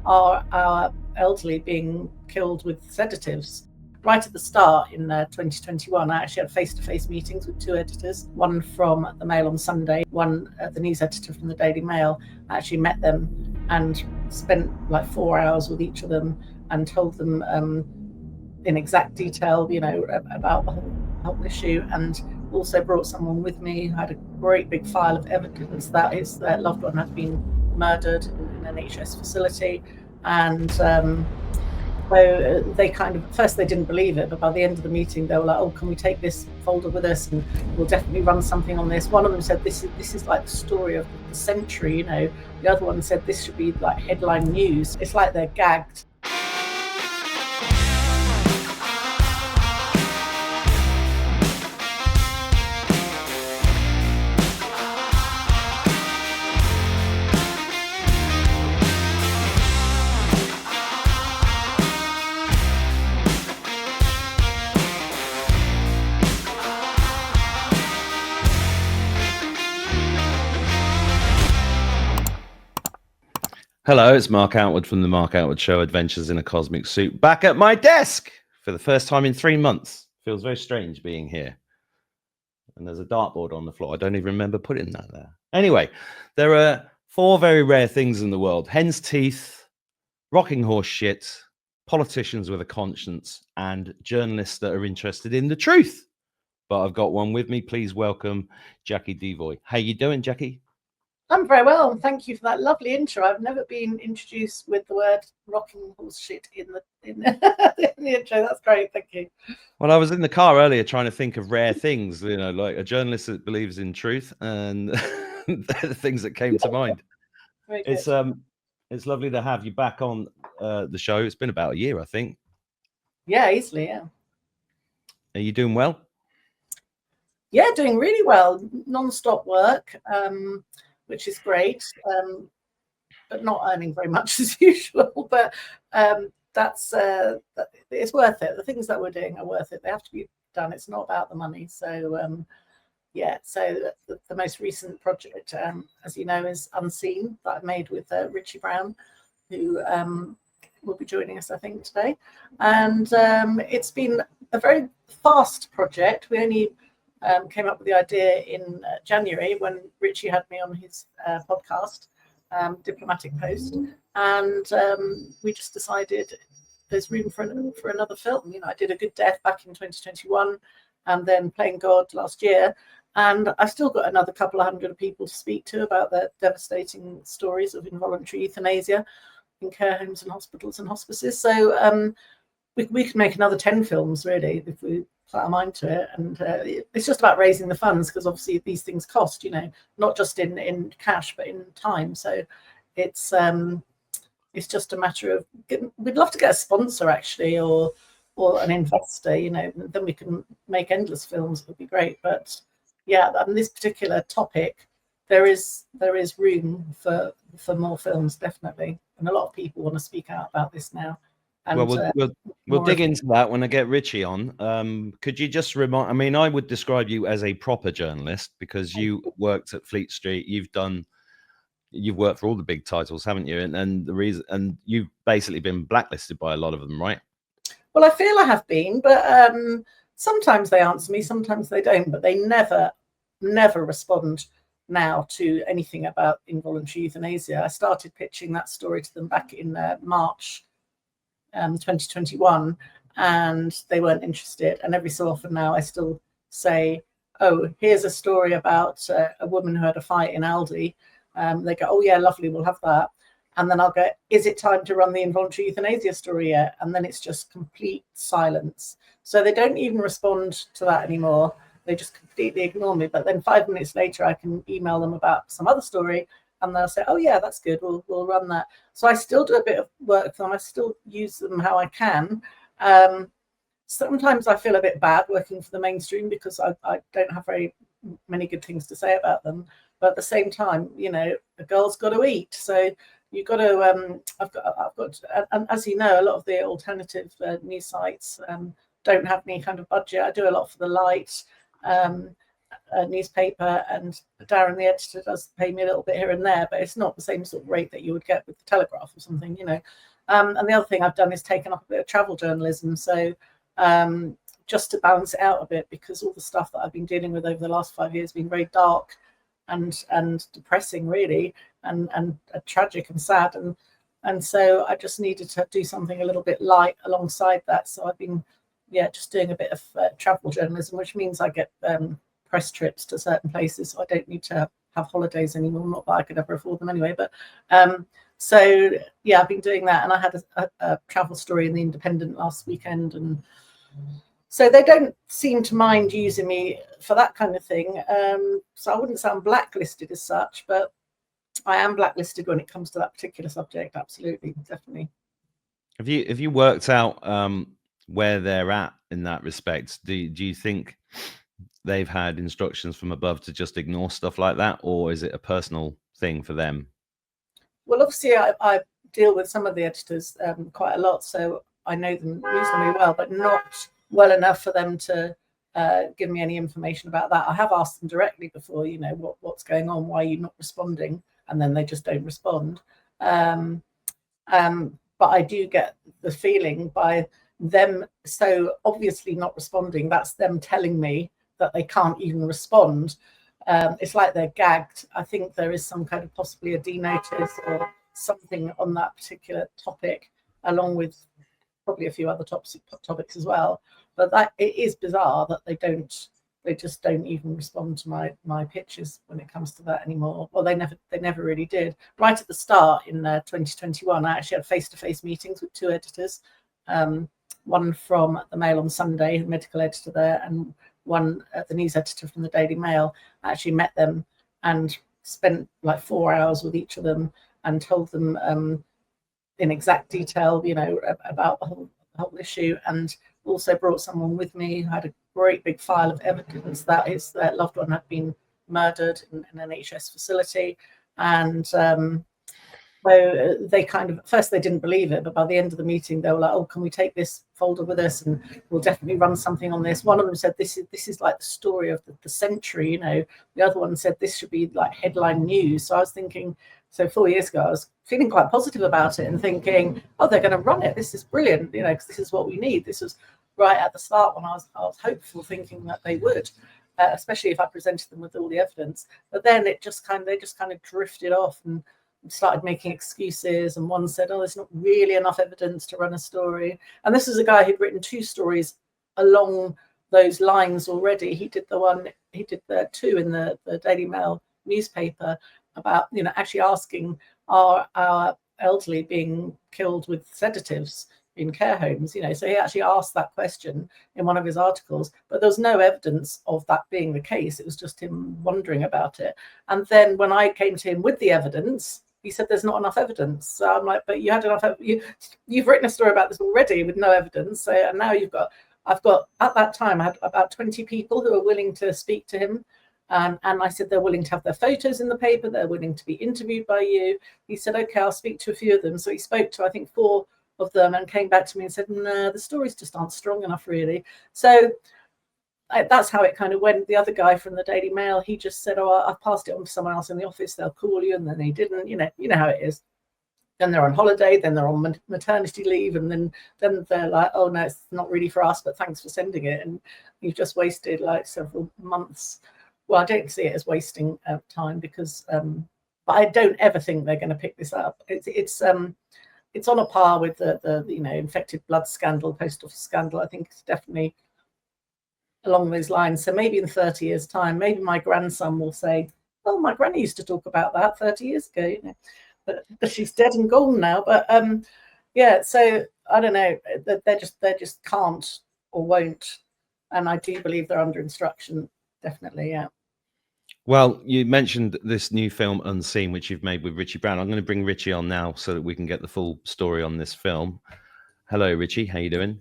are our elderly being killed with sedatives. Right at the start in 2021, I actually had face-to-face meetings with two editors, one from the Mail on Sunday, one the news editor from the Daily Mail. I actually met them and spent like 4 hours with each of them and told them in exact detail, about the whole issue, and also brought someone with me who had a great big file of evidence that his loved one had been murdered in an NHS facility. And so they kind of, at first they didn't believe it, but by the end of the meeting they were like, oh, can we take this folder with us and we'll definitely run something on this. One of them said this is like the story of the century. The other one said this should be like headline news. It's like they're gagged. Hello, it's Mark Attwood from the Mark Attwood Show, Adventures in a Cosmic Suit, back at my desk for the first time in 3 months. Feels very strange being here. And there's a dartboard on the floor. I don't even remember putting that there. Anyway, there are 4 very rare things in the world: hen's teeth, rocking horse shit, politicians with a conscience, and journalists that are interested in the truth. But I've got one with me. Please welcome Jackie Devoy. How you doing, Jackie? I'm very well, and thank you for that lovely intro. I've never been introduced with the word rocking horse shit in the intro. That's great, thank you. Well, I was in the car earlier trying to think of rare things, like a journalist that believes in truth, and they're the things that came to mind. It's lovely to have you back on the show. It's been about a year, I think. Yeah, easily, yeah. Are you doing well? Yeah, doing really well. Non-stop work. Which is great, but not earning very much as usual. But it's worth it. The things that we're doing are worth it. They have to be done. It's not about the money. So So the most recent project, as you know, is Unseen, that I've made with Richie Brown, who will be joining us, I think, today. And it's been a very fast project. We only came up with the idea in January when Richie had me on his podcast, Diplomatic Post, and we just decided there's room for another film. I did A Good Death back in 2021, and then Playing God last year, and I've still got another couple of hundred people to speak to about their devastating stories of involuntary euthanasia in care homes and hospitals and hospices. So we could make another 10 films, really, if we put our mind to it. And it's just about raising the funds, because obviously these things cost, not just in cash, but in time. So it's just a matter of we'd love to get a sponsor, actually, or an investor, then we can make endless films. It would be great. But yeah, on this particular topic, there is room for more films, definitely. And a lot of people want to speak out about this now. And, we'll dig into that when I get Richie on. Could you just remind? I mean, I would describe you as a proper journalist, because you worked at Fleet Street. You've worked for all the big titles, haven't you? And you've basically been blacklisted by a lot of them, right? Well, I feel I have been, but sometimes they answer me, sometimes they don't. But they never respond now to anything about involuntary euthanasia. I started pitching that story to them back in March 2021, and they weren't interested. And every so often now I still say, oh, here's a story about a woman who had a fight in Aldi. They go, oh yeah, lovely, we'll have that. And then I'll go, is it time to run the involuntary euthanasia story yet? And then it's just complete silence. So they don't even respond to that anymore. They just completely ignore me. But then 5 minutes later I can email them about some other story, and they'll say, oh yeah, that's good, we'll run that. So I still do a bit of work for them. I still use them how I can. Sometimes I feel a bit bad working for the mainstream, because I don't have very many good things to say about them. But at the same time, a girl's got to eat. So you've got to, I've got, and as you know, a lot of the alternative news sites don't have any kind of budget. I do a lot for the Light. newspaper, and Darren, the editor, does pay me a little bit here and there, but it's not the same sort of rate that you would get with the Telegraph or something, you know. And the other thing I've done is taken up a bit of travel journalism, so just to balance it out a bit, because all the stuff that I've been dealing with over the last 5 years has been very dark and depressing, really, and tragic and sad, and so I just needed to do something a little bit light alongside that. So I've been just doing a bit of travel journalism, which means I get press trips to certain places, so I don't need to have holidays anymore. Not that I could ever afford them anyway, but so yeah, I've been doing that, and I had a travel story in the Independent last weekend, and so they don't seem to mind using me for that kind of thing. So I wouldn't say I'm blacklisted as such, but I am blacklisted when it comes to that particular subject. Absolutely, definitely. Have you worked out where they're at in that respect? Do you think they've had instructions from above to just ignore stuff like that, or is it a personal thing for them? Well, obviously, I deal with some of the editors quite a lot, so I know them reasonably well, but not well enough for them to give me any information about that. I have asked them directly before, you know, what's going on, why are you not responding? And then they just don't respond. But I do get the feeling by them so obviously not responding, that's them telling me that they can't even respond. It's like they're gagged. I think there is some kind of possibly a denotice or something on that particular topic, along with probably a few other topics as well. But that it is bizarre that they just don't even respond to my pitches when it comes to that anymore. Well, they never really did. Right at the start in 2021, I actually had face-to-face meetings with two editors, one from the Mail on Sunday, the medical editor there, and one the news editor from the Daily Mail. I actually met them and spent like 4 hours with each of them and told them in exact detail, you know, about the whole issue, and also brought someone with me who had a great big file of evidence that his loved one had been murdered in an NHS facility. And so they kind of, at first they didn't believe it, but by the end of the meeting they were like, oh, can we take this folder with us, and we'll definitely run something on this. One of them said this is like the story of the century, you know. The other one said this should be like headline news. So I was thinking, so 4 years ago I was feeling quite positive about it and thinking, oh, they're going to run it, this is brilliant, you know, because this is what we need. This was right at the start when I was hopeful, thinking that they would, especially if I presented them with all the evidence. But then they just kind of drifted off and started making excuses, and one said, oh, there's not really enough evidence to run a story. And this is a guy who'd written 2 stories along those lines already. He did the 2 in the Daily Mail newspaper about, you know, actually asking, are our elderly being killed with sedatives in care homes, you know. So he actually asked that question in one of his articles, but there was no evidence of that being the case. It was just him wondering about it. And then when I came to him with the evidence, he said there's not enough evidence. So I'm like, but you had enough, you've written a story about this already with no evidence. So, and now I've got at that time I had about 20 people who are willing to speak to him. And I said, they're willing to have their photos in the paper, they're willing to be interviewed by you. He said, okay, I'll speak to a few of them. So he spoke to, I think, 4 of them and came back to me and said, no, the stories just aren't strong enough, really. So that's how it kind of went. The other guy from the Daily Mail, he just said, oh, I've passed it on to someone else in the office, they'll call you. And then he didn't, you know how it is. Then they're on holiday, then they're on maternity leave, and then they're like, oh no, it's not really for us, but thanks for sending it. And you've just wasted like several months. Well, I don't see it as wasting time, because but I don't ever think they're going to pick this up. It's on a par with the you know, infected blood scandal, post office scandal. I think it's definitely along those lines. So maybe in 30 years' time, maybe my grandson will say, oh, my granny used to talk about that 30 years ago, you know, but she's dead and gone now. But yeah, so I don't know, they just can't or won't. And I do believe they're under instruction, definitely, yeah. Well, you mentioned this new film Unseen, which you've made with Richie Brown. I'm going to bring Richie on now so that we can get the full story on this film. Hello, Richie. How you doing?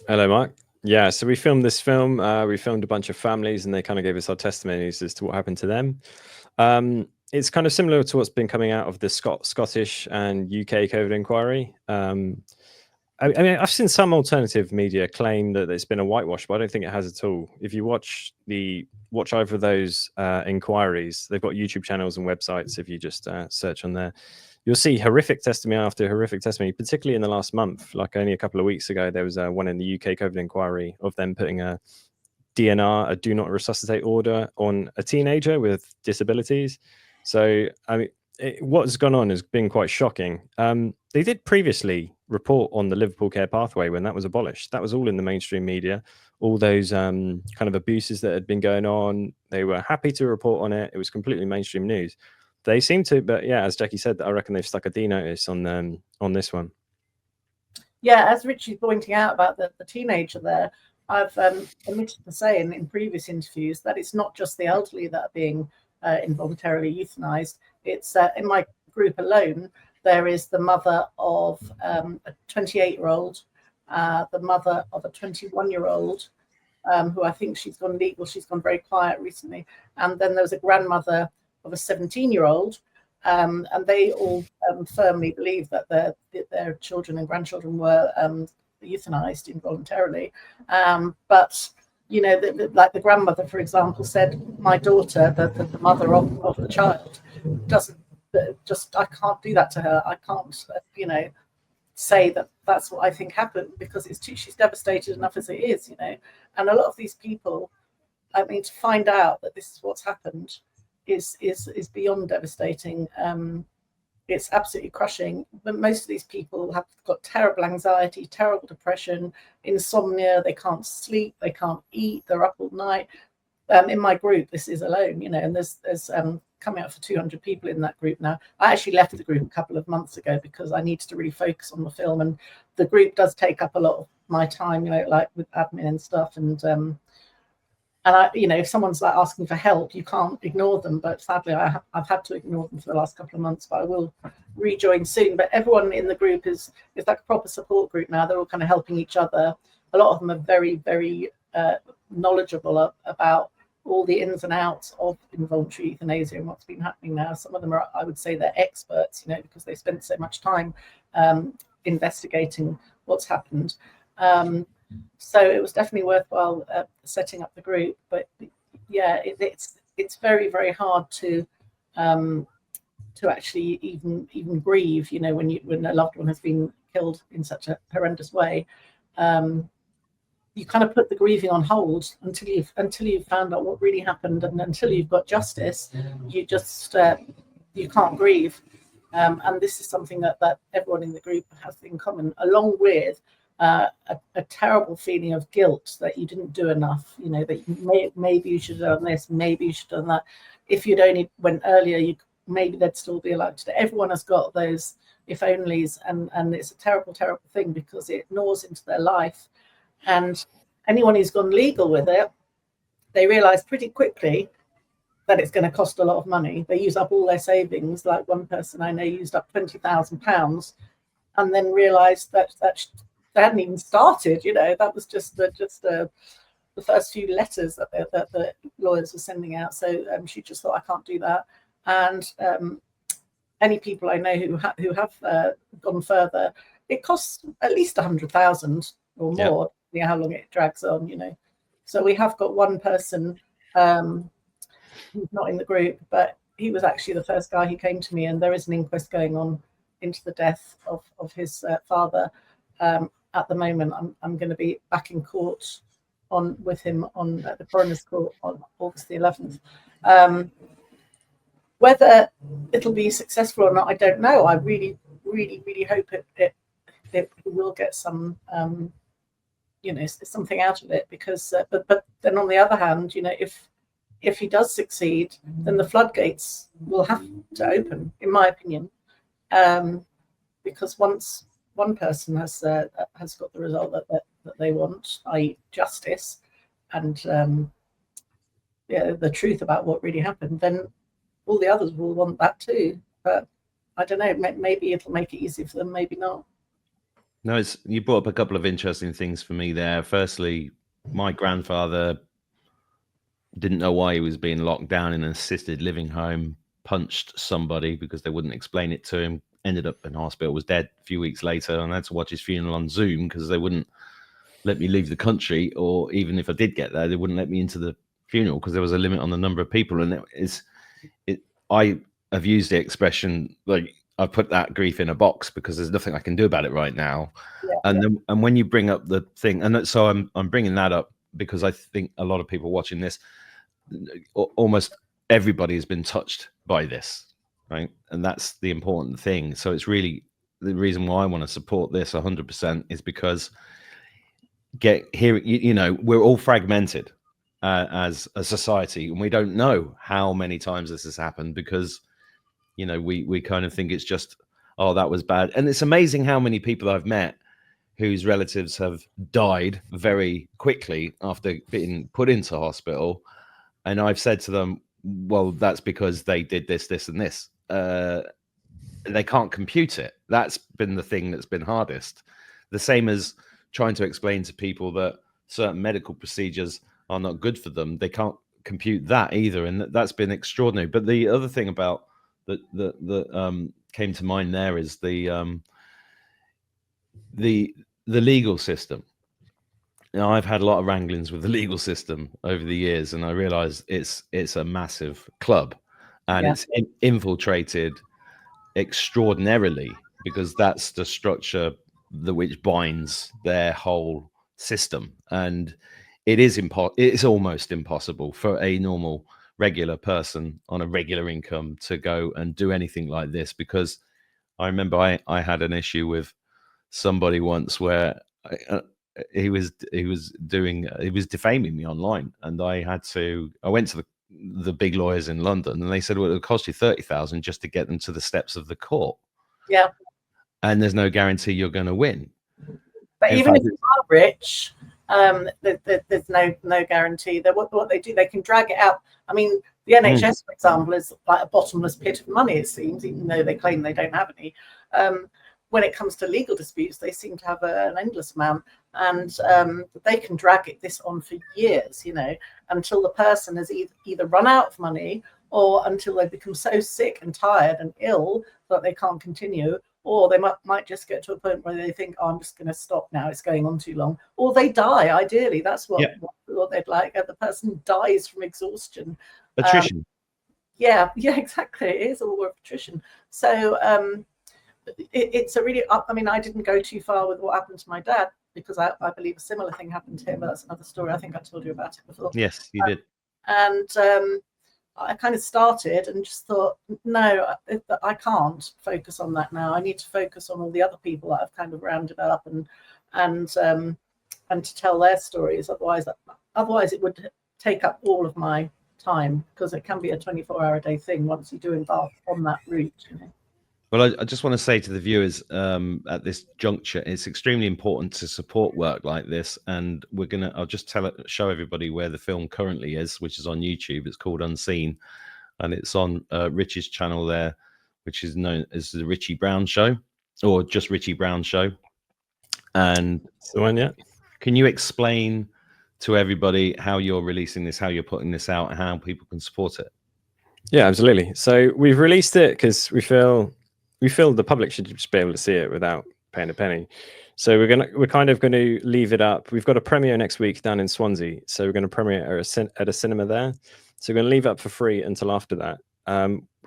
Hello, Mark. Yeah, so we filmed this film. We filmed a bunch of families, and they kind of gave us our testimonies as to what happened to them. It's kind of similar to what's been coming out of the Scottish and UK COVID inquiry. I mean, I've seen some alternative media claim that it's been a whitewash, but I don't think it has at all. If you watch either of those inquiries, they've got YouTube channels and websites. If you just search on there, you'll see horrific testimony after horrific testimony, particularly in the last month. Like only a couple of weeks ago, there was one in the UK COVID inquiry of them putting a DNR, a do not resuscitate order, on a teenager with disabilities. So, I mean, what's gone on has been quite shocking. They did previously report on the Liverpool Care Pathway when that was abolished. That was all in the mainstream media. All those kind of abuses that had been going on, they were happy to report on it. It was completely mainstream news. They seem to, but yeah, as Jackie said, I reckon they've stuck a D notice on this one. Yeah, as Richie's pointing out about the teenager there, I've omitted to say in previous interviews that it's not just the elderly that are being involuntarily euthanized. It's in my group alone, there is the mother of a 28-year-old, the mother of a 21-year-old, who I think she's gone legal. She's gone very quiet recently. And then there was a grandmother of a 17-year-old. And they all firmly believe that their children and grandchildren were euthanized involuntarily. But, you know, like the grandmother, for example, said, my daughter, the mother of the child, I can't do that to her. I can't, you know, say that that's what I think happened, because she's devastated enough as it is, you know. And a lot of these people, I mean, to find out that this is what's happened is beyond devastating. It's absolutely crushing. But most of these people have got terrible anxiety, terrible depression, insomnia. They can't sleep, they can't eat, they're up all night. In my group, this is alone, you know, and there's coming up for 200 people in that group now. I actually left the group a couple of months ago because I needed to really focus on the film, and the group does take up a lot of my time, you know, like with admin and stuff. And I, you know, if someone's like asking for help, you can't ignore them. But sadly, I've had to ignore them for the last couple of months. But I will rejoin soon. But everyone in the group is like a proper support group now. They're all kind of helping each other. A lot of them are very, very knowledgeable about all the ins and outs of involuntary euthanasia and what's been happening now. Some of them are, I would say, they're experts, you know, because they spent so much time investigating what's happened. So it was definitely worthwhile setting up the group. But yeah, it's very, very hard to actually even grieve, you know, when a loved one has been killed in such a horrendous way. You kind of put the grieving on hold until you've found out what really happened, and until you've got justice, you just you can't grieve. And this is something that everyone in the group has in common, along with a terrible feeling of guilt that you didn't do enough. You know, that maybe you should have done this, maybe you should have done that. If you'd only went earlier, maybe they'd still be alive today. Everyone has got those if onlys, and it's a terrible, terrible thing because it gnaws into their life. And anyone who's gone legal with it, they realise pretty quickly that it's going to cost a lot of money. They use up all their savings. Like one person I know used up £20,000, and then realised that they hadn't even started. You know, that was just the first few letters that the lawyers were sending out. So she just thought, I can't do that. And any people I know who have gone further, it costs at least 100,000 or more. Yeah. You know, how long it drags on, you know. So we have got one person who's not in the group, but he was actually the first guy who came to me, and there is an inquest going on into the death of his father. At the moment, I'm going to be back in court with him on the coroner's court on August the 11th. Whether it'll be successful or not, I don't know. I really, really, really hope it will get some you know, something out of it, because but then on the other hand, you know, if he does succeed, then the floodgates will have to open, in my opinion, because once one person has got the result that they want, i.e. justice, and the truth about what really happened, then all the others will want that too. But I don't know, maybe it'll make it easy for them, maybe not. No, you brought up a couple of interesting things for me there. Firstly, my grandfather didn't know why he was being locked down in an assisted living home, punched somebody because they wouldn't explain it to him, ended up in hospital, was dead a few weeks later, and I had to watch his funeral on Zoom because they wouldn't let me leave the country, or even if I did get there, they wouldn't let me into the funeral because there was a limit on the number of people. And I have used the expression, like, I put that grief in a box because there's nothing I can do about it right now. And when you bring up the thing, and so I'm bringing that up because I think a lot of people watching this, almost everybody has been touched by this, right? And that's the important thing. So it's really the reason why I want to support this 100% is because we're all fragmented as a society, and we don't know how many times this has happened because we kind of think it's just, oh, that was bad. And it's amazing how many people I've met whose relatives have died very quickly after being put into hospital, and I've said to them, well, that's because they did this, this, and this. They can't compute it. That's been the thing that's been hardest. The same as trying to explain to people that certain medical procedures are not good for them. They can't compute that either, and that's been extraordinary. But the other thing about that came to mind there is the legal system. Now, I've had a lot of wranglings with the legal system over the years, and I realize it's a massive club, and it's infiltrated extraordinarily because that's the structure which binds their whole system, and it's almost impossible for a normal regular person on a regular income to go and do anything like this. Because I remember I had an issue with somebody once where he was defaming me online, and I went to the big lawyers in London, and they said, well, it'll cost you 30,000 just to get them to the steps of the court. Yeah. And there's no guarantee you're going to win. But even if you are rich, there's no guarantee. That what they do, they can drag it out. I mean, the NHS, for example, is like a bottomless pit of money, it seems, even though they claim they don't have any. When it comes to legal disputes, they seem to have an endless amount, and they can drag this on for years, until the person has either run out of money or until they become so sick and tired and ill that they can't continue, or they might just get to a point where they think, oh, I'm just going to stop now, it's going on too long, or they die. Ideally, that's what they'd like. The person dies from exhaustion. Attrition. Yeah, exactly. It is all attrition. So it's a really, I mean, I didn't go too far with what happened to my dad because I believe a similar thing happened to him, but that's another story. I think I told you about it before. Yes, you did. And I kind of started and just thought, no, I can't focus on that now. I need to focus on all the other people that I've kind of rounded up and to tell their stories. Otherwise it would take up all of my time, because it can be a 24-hour-a-day thing once you do embark on that route. Well, I just want to say to the viewers at this juncture, it's extremely important to support work like this. And I'll just show everybody where the film currently is, which is on YouTube. It's called Unseen, and it's on Richie's channel there, which is known as the Richie Brown Show, or just Richie Brown Show. And the one, yeah. Can you explain to everybody how you're releasing this, how you're putting this out, and how people can support it? Yeah, absolutely. So we've released it because we feel the public should just be able to see it without paying a penny. So we're kind of going to leave it up. We've got a premiere next week down in Swansea, so we're going to premiere at a cinema there. So we're going to leave it up for free until after that.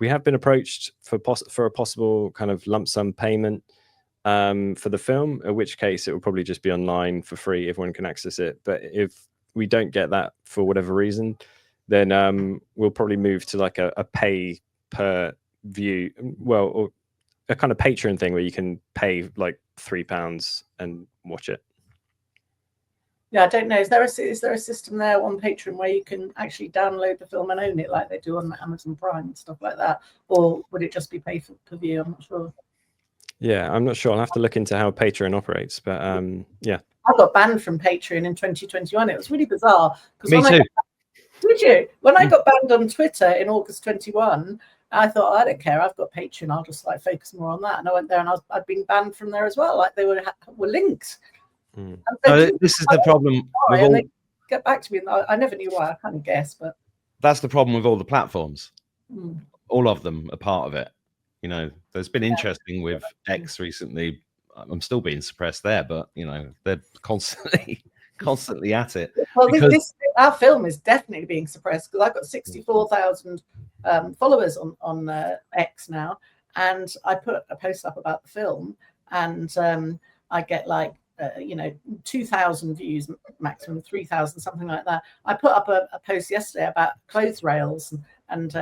We have been approached for a possible kind of lump sum payment for the film, in which case it will probably just be online for free. Everyone can access it. But if we don't get that for whatever reason, then we'll probably move to like a pay per view, or a kind of Patreon thing where you can pay like £3 and watch it. Yeah, I don't know. Is there a system there on Patreon where you can actually download the film and own it like they do on Amazon Prime and stuff like that? Or would it just be pay per view? I'm not sure. Yeah, I'm not sure. I'll have to look into how Patreon operates. But yeah. I got banned from Patreon in 2021. It was really bizarre. Me too. Did you? When I got banned on Twitter in August 21, I thought, I don't care, I've got Patreon, I'll just like focus more on that. And I went there and I'd been banned from there as well. Like they were linked. This is the problem. And they get back to me. I never knew why. I kind of guessed, but that's the problem with all the platforms. All of them are part of it. You know, there's been interesting with X recently. I'm still being suppressed there, but you know, they're constantly at it. Well, Because our film is definitely being suppressed because I've got 64,000 followers on X now, and I put a post up about the film, and I get like 2,000 views maximum, 3,000, something like that. I put up a post yesterday about clothes rails and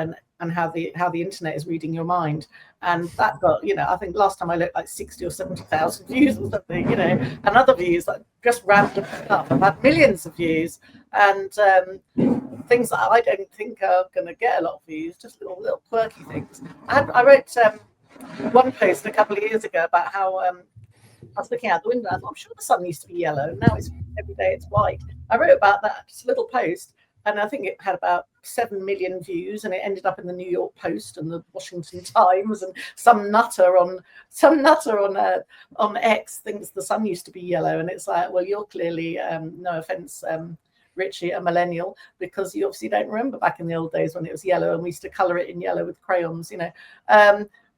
how the internet is reading your mind, and that got, I think last time I looked, like 60 or 70,000 views or something, and other views, like just random stuff. I've had millions of views, and things that I don't think are going to get a lot of views, just little quirky things. I wrote one post a couple of years ago about how I was looking out the window. I thought, I'm sure the sun used to be yellow. Now it's every day it's white. I wrote about that, just a little post, and I think it had about 7 million views, and it ended up in the New York Post and the Washington Times, and some nutter on X thinks the sun used to be yellow, and it's like, well, you're clearly, no offense, Richie, a millennial, because you obviously don't remember back in the old days when it was yellow and we used to color it in yellow with crayons,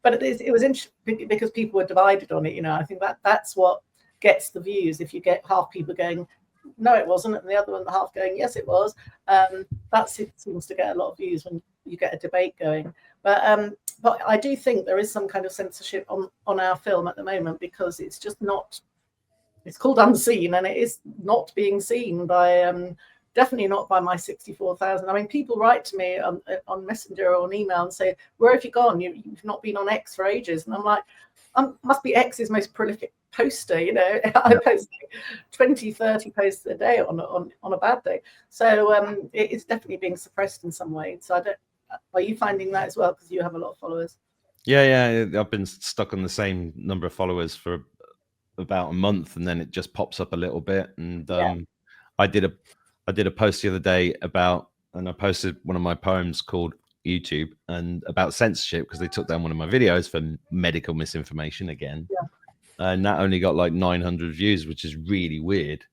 But it was interesting because people were divided on it. I think that's what gets the views. If you get half people going, no, it wasn't, and the other one, the half going, yes, it was. That seems to get a lot of views when you get a debate going. But I do think there is some kind of censorship on our film at the moment, because it's just not. It's called Unseen, and it is not being seen by. Definitely not by my 64,000. I mean, people write to me on Messenger or on email and say, where have you gone? You've not been on X for ages. And I'm like, must be X's most prolific poster. I post 20, 30 posts a day on a bad day. So it is definitely being suppressed in some way. So are you finding that as well? Because you have a lot of followers. Yeah. I've been stuck on the same number of followers for about a month, and then it just pops up a little bit. And I did a post the other day and I posted one of my poems called YouTube and about censorship, because they took down one of my videos for medical misinformation again. Yeah. And that only got like 900 views, which is really weird.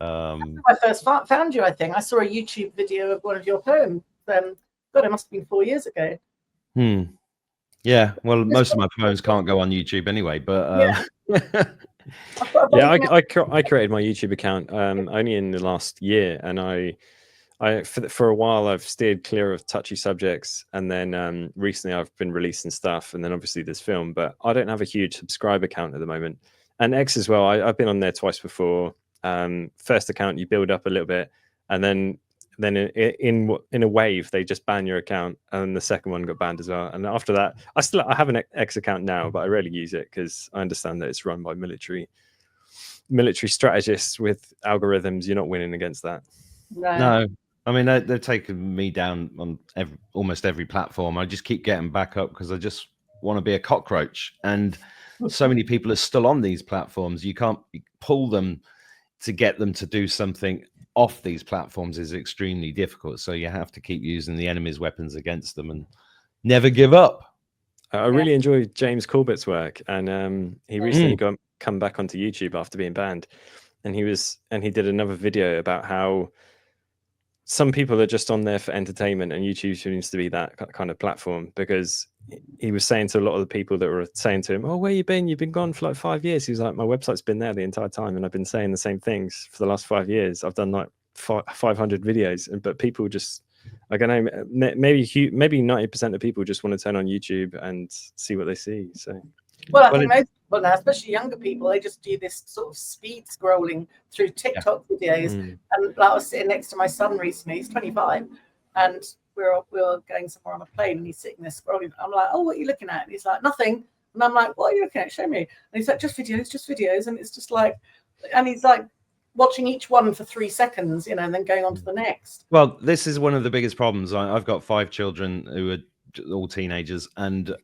I first found you, I think. I saw a YouTube video of one of your poems. God, it must have been 4 years ago. Yeah, well, most of my poems can't go on YouTube anyway, but yeah, I created my YouTube account only in the last year, and I for a while I've steered clear of touchy subjects, and then recently I've been releasing stuff, and then obviously this film, but I don't have a huge subscriber count at the moment. And X as well, I've been on there twice before. First account you build up a little bit, and then in a wave they just ban your account, and the second one got banned as well. And after that, I have an X account now, but I rarely use it because I understand that it's run by military strategists with algorithms. You're not winning against that. No. I mean, they're taking me down on almost every platform. I just keep getting back up because I just want to be a cockroach. And so many people are still on these platforms. You can't pull them to get them to do something off these platforms is extremely difficult. So you have to keep using the enemy's weapons against them and never give up. I really enjoy James Corbett's work, and he recently come back onto YouTube after being banned, and he did another video about how some people are just on there for entertainment, and YouTube seems to be that kind of platform, because he was saying to a lot of the people that were saying to him, oh, where you been? You've been gone for like 5 years. He was like, my website's been there the entire time, and I've been saying the same things for the last 5 years. I've done like 500 videos, but people just, I don't know, maybe 90% of people just want to turn on YouTube and see what they see. So, well, I think most people now, especially younger people, they just do this sort of speed scrolling through TikTok videos. And I was sitting next to my son recently. He's 25, and we were going somewhere on a plane, and he's sitting there scrolling. I'm like, oh, what are you looking at? And he's like, nothing. And I'm like, what are you looking at? Show me. And he's like, just videos. And it's just like, and he's like watching each one for 3 seconds, and then going on to the next. Well, this is one of the biggest problems. I've got 5 children who are all teenagers, and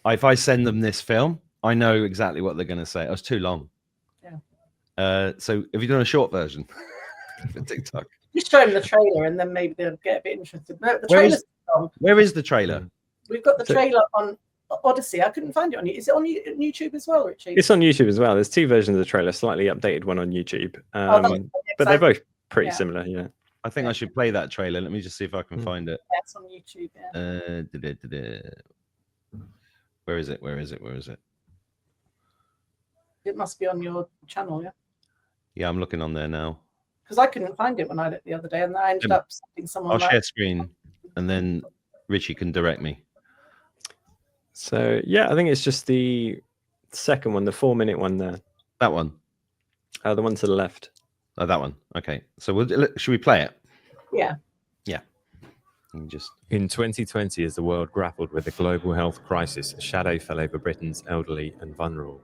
if I send them this film, I know exactly what they're going to say. Oh, it's too long. Yeah. So have you done a short version for TikTok? Just show them the trailer, and then maybe they'll get a bit interested. No, the trailer's on. Where is the trailer? We've got the trailer on Odyssey. I couldn't find it on you. Is it on YouTube as well, Richie? It's on YouTube as well. There's 2 versions of the trailer, slightly updated one on YouTube. But they're both pretty similar, yeah. I think I should play that trailer. Let me just see if I can find it. Yeah, it's on YouTube. Yeah. Where is it? Where is it? Where is it? It must be on your channel, yeah? Yeah, I'm looking on there now. Because I couldn't find it when I looked the other day, and I ended up sending someone. I'll share screen, and then Richie can direct me. So yeah, I think it's just the second one, the 4-minute one there. That one. The one to the left. Oh, that one. Okay. So should we play it? Yeah. Yeah. Just In 2020, as the world grappled with a global health crisis, a shadow fell over Britain's elderly and vulnerable.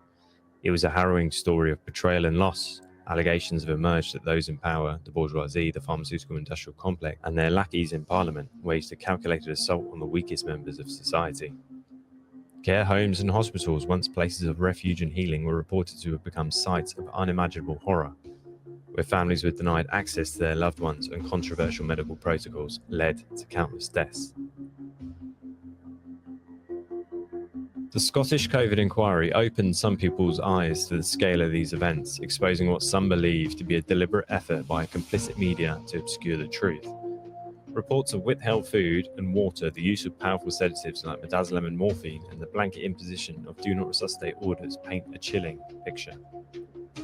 It was a harrowing story of betrayal and loss. Allegations have emerged that those in power, the bourgeoisie, the pharmaceutical industrial complex, and their lackeys in Parliament waged a calculated assault on the weakest members of society. Care homes and hospitals, once places of refuge and healing, were reported to have become sites of unimaginable horror, where families were denied access to their loved ones and controversial medical protocols led to countless deaths. The Scottish COVID inquiry opened some people's eyes to the scale of these events, exposing what some believe to be a deliberate effort by complicit media to obscure the truth. Reports of withheld food and water, the use of powerful sedatives like midazolam and morphine, and the blanket imposition of do not resuscitate orders paint a chilling picture.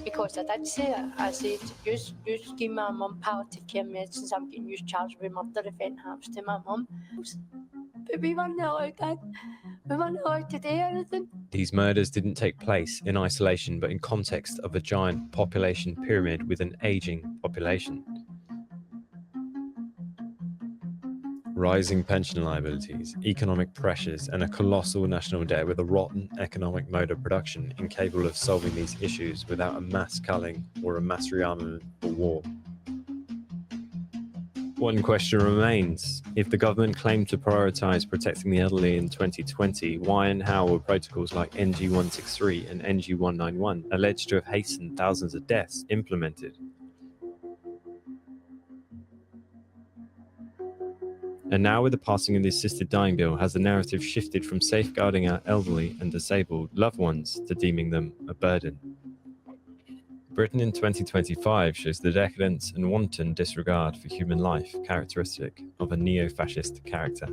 Because that's here, I said, just give my mom palliative care medicines. I'm getting used to charge with my defend house to my mom. But we won't know that. We won't know to do anything. These murders didn't take place in isolation, but in context of a giant population pyramid with an aging population. Rising pension liabilities, economic pressures, and a colossal national debt with a rotten economic mode of production incapable of solving these issues without a mass culling or a mass rearmament or war. One question remains. If the government claimed to prioritise protecting the elderly in 2020, why and how were protocols like NG163 and NG191, alleged to have hastened thousands of deaths, implemented? And now, with the passing of the assisted dying bill, has the narrative shifted from safeguarding our elderly and disabled loved ones to deeming them a burden? Britain in 2025 shows the decadence and wanton disregard for human life characteristic of a neo-fascist character.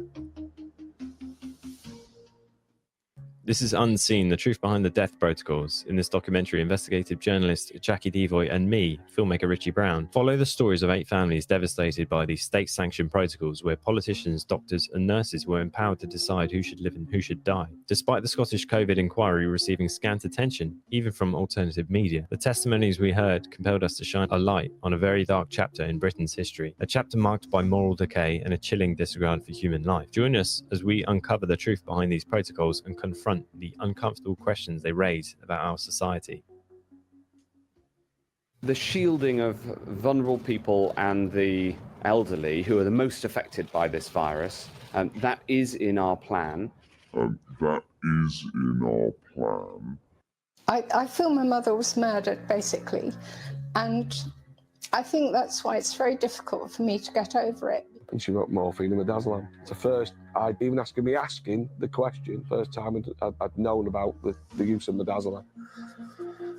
This is Unseen, the truth behind the death protocols. In this documentary, investigative journalist Jackie Devoy and me, filmmaker Richie Brown, follow the stories of 8 families devastated by these state-sanctioned protocols where politicians, doctors and nurses were empowered to decide who should live and who should die. Despite the Scottish COVID inquiry receiving scant attention, even from alternative media, the testimonies we heard compelled us to shine a light on a very dark chapter in Britain's history, a chapter marked by moral decay and a chilling disregard for human life. Join us as we uncover the truth behind these protocols and confront the uncomfortable questions they raise about our society. The shielding of vulnerable people and the elderly, who are the most affected by this virus, that is in our plan. I feel my mother was murdered, basically, and I think that's why it's very difficult for me to get over it. And she got morphine and midazolam. It's the first, even asking the question, first time I'd known about the use of midazolam.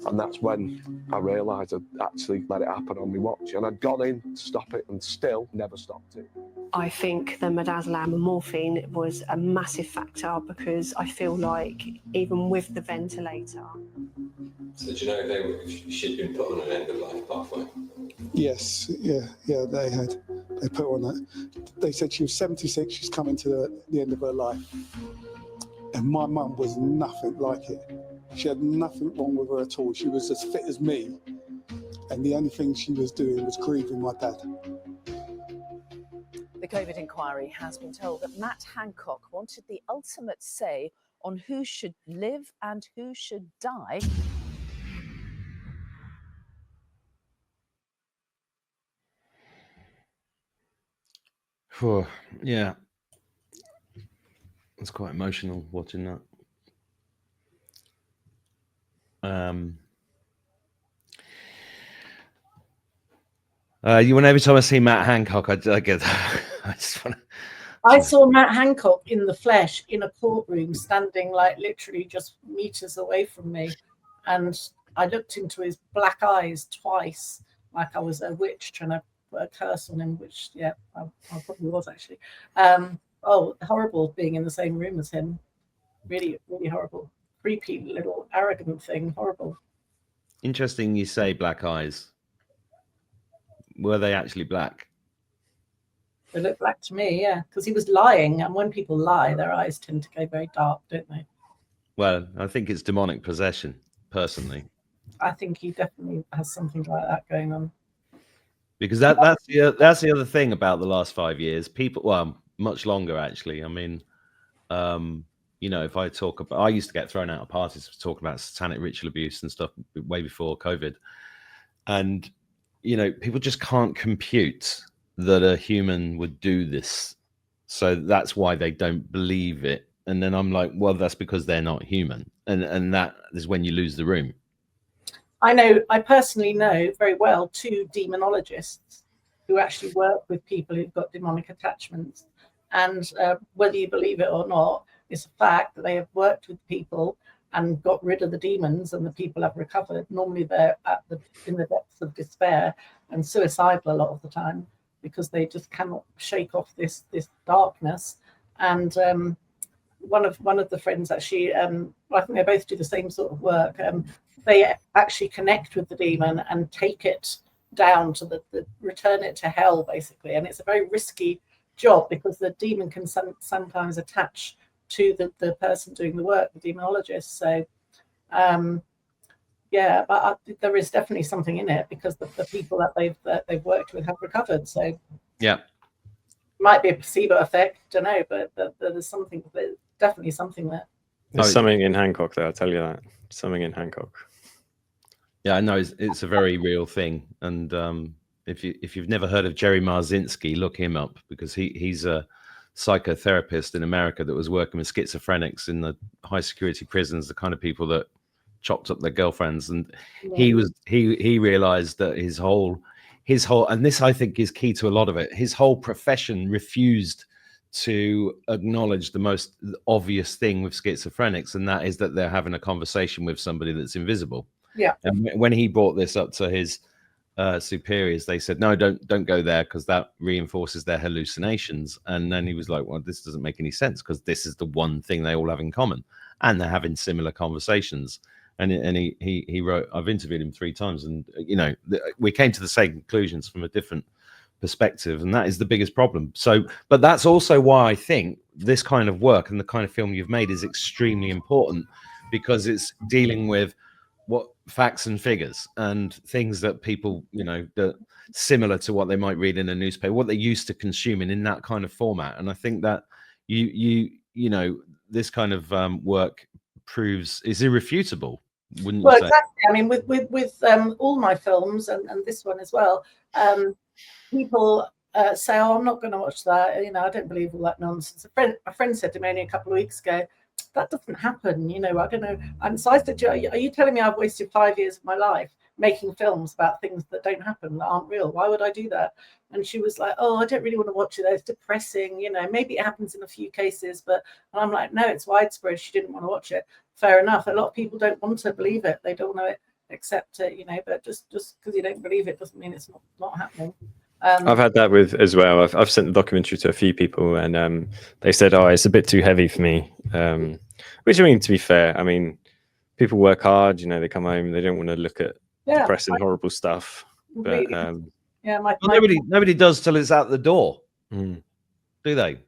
And that's when I realised I'd actually let it happen on my watch. And I'd gone in to stop it and still never stopped it. I think the midazolam and morphine was a massive factor because I feel like even with the ventilator. So do you know if she'd been put on an end-of-life pathway? Yes, yeah, they had. They put her on that. They said she was 76, she's coming to the end of her life. And my mum was nothing like it. She had nothing wrong with her at all. She was as fit as me. And the only thing she was doing was grieving my dad. The COVID inquiry has been told that Matt Hancock wanted the ultimate say on who should live and who should die. Yeah, it's quite emotional watching that. Every time I see Matt Hancock, I get. I just want to. I saw Matt Hancock in the flesh in a courtroom, standing like literally just meters away from me, and I looked into his black eyes twice, like I was a witch trying to put a curse on him, which I probably was actually. Horrible being in the same room as him. Really, really horrible, creepy little arrogant thing. Horrible. Interesting you say black eyes. Were they actually black? They look black to me, yeah, because he was lying, and when people lie, their eyes tend to go very dark, don't they? Well, I think it's demonic possession, personally. I think he definitely has something like that going on. Because that's the other thing about the last 5 years. People, well, much longer actually. I mean, you know, if I talk about, I used to get thrown out of parties for talking about satanic ritual abuse and stuff way before COVID, and you know, people just can't compute that a human would do this, so that's why they don't believe it. And then I'm like, well, that's because they're not human, and that is when you lose the room. I personally know very well 2 demonologists who actually work with people who've got demonic attachments. And whether you believe it or not, it's a fact that they have worked with people and got rid of the demons, and the people have recovered. Normally they're in the depths of despair and suicidal a lot of the time, because they just cannot shake off this darkness. And one of the friends actually, I think they both do the same sort of work. They actually connect with the demon and take it down to the return it to hell, basically. And it's a very risky job, because the demon can sometimes attach to the person doing the work, the demonologist. So yeah, but there is definitely something in it, because the people that they've worked with have recovered. So yeah, might be a placebo effect, don't know, but there's something. There's definitely something there. There's something in Hancock there, I'll tell you that. Something in Hancock. Yeah, I know it's a very real thing. And if you've never heard of Jerry Marzinski, look him up, because he's a psychotherapist in America that was working with schizophrenics in the high security prisons, the kind of people that chopped up their girlfriends. And he realized that his whole, and this I think is key to a lot of it, his whole profession refused to acknowledge the most obvious thing with schizophrenics, and that is that they're having a conversation with somebody that's invisible. Yeah. And when he brought this up to his superiors, they said, no, don't go there, because that reinforces their hallucinations. And then he was like, well, this doesn't make any sense, because this is the one thing they all have in common, and they're having similar conversations. And he wrote, I've interviewed him 3 times, and you know, we came to the same conclusions from a different perspective, and that is the biggest problem. So, but that's also why I think this kind of work and the kind of film you've made is extremely important, because it's dealing with what facts and figures and things that people, you know, that similar to what they might read in a newspaper, what they're used to consuming in that kind of format. And I think that you know, this kind of work is irrefutable, wouldn't you say? Exactly. I mean, with all my films and this one as well, people say, "Oh, I'm not going to watch that. You know, I don't believe all that nonsense." A friend said to me only a couple of weeks ago, "That doesn't happen. You know, I don't know." And so I said, "Are you telling me I've wasted 5 years of my life making films about things that don't happen, that aren't real? Why would I do that?" And she was like, "Oh, I don't really want to watch it. It's depressing. You know, maybe it happens in a few cases, but..." And I'm like, "No, it's widespread." She didn't want to watch it. Fair enough. A lot of people don't want to believe it. They don't want to accept it. You know, but just because you don't believe it doesn't mean it's not happening. I've had that with as well. I've sent the documentary to a few people, and they said, "Oh, it's a bit too heavy for me." Which, I mean, to be fair, I mean, people work hard. You know, they come home, they don't want to look at depressing, horrible stuff. But nobody does till it's out the door, do they?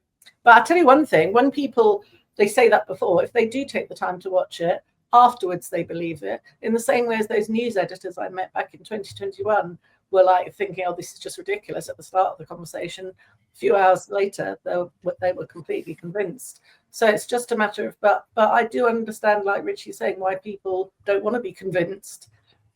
But I'll tell you one thing: when people, they say that before, if they do take the time to watch it, afterwards they believe it. In the same way as those news editors I met back in 2021 were like thinking, "Oh, this is just ridiculous," at the start of the conversation. A few hours later, they were completely convinced. So it's just a matter of, but I do understand, like Richie's saying, why people don't want to be convinced.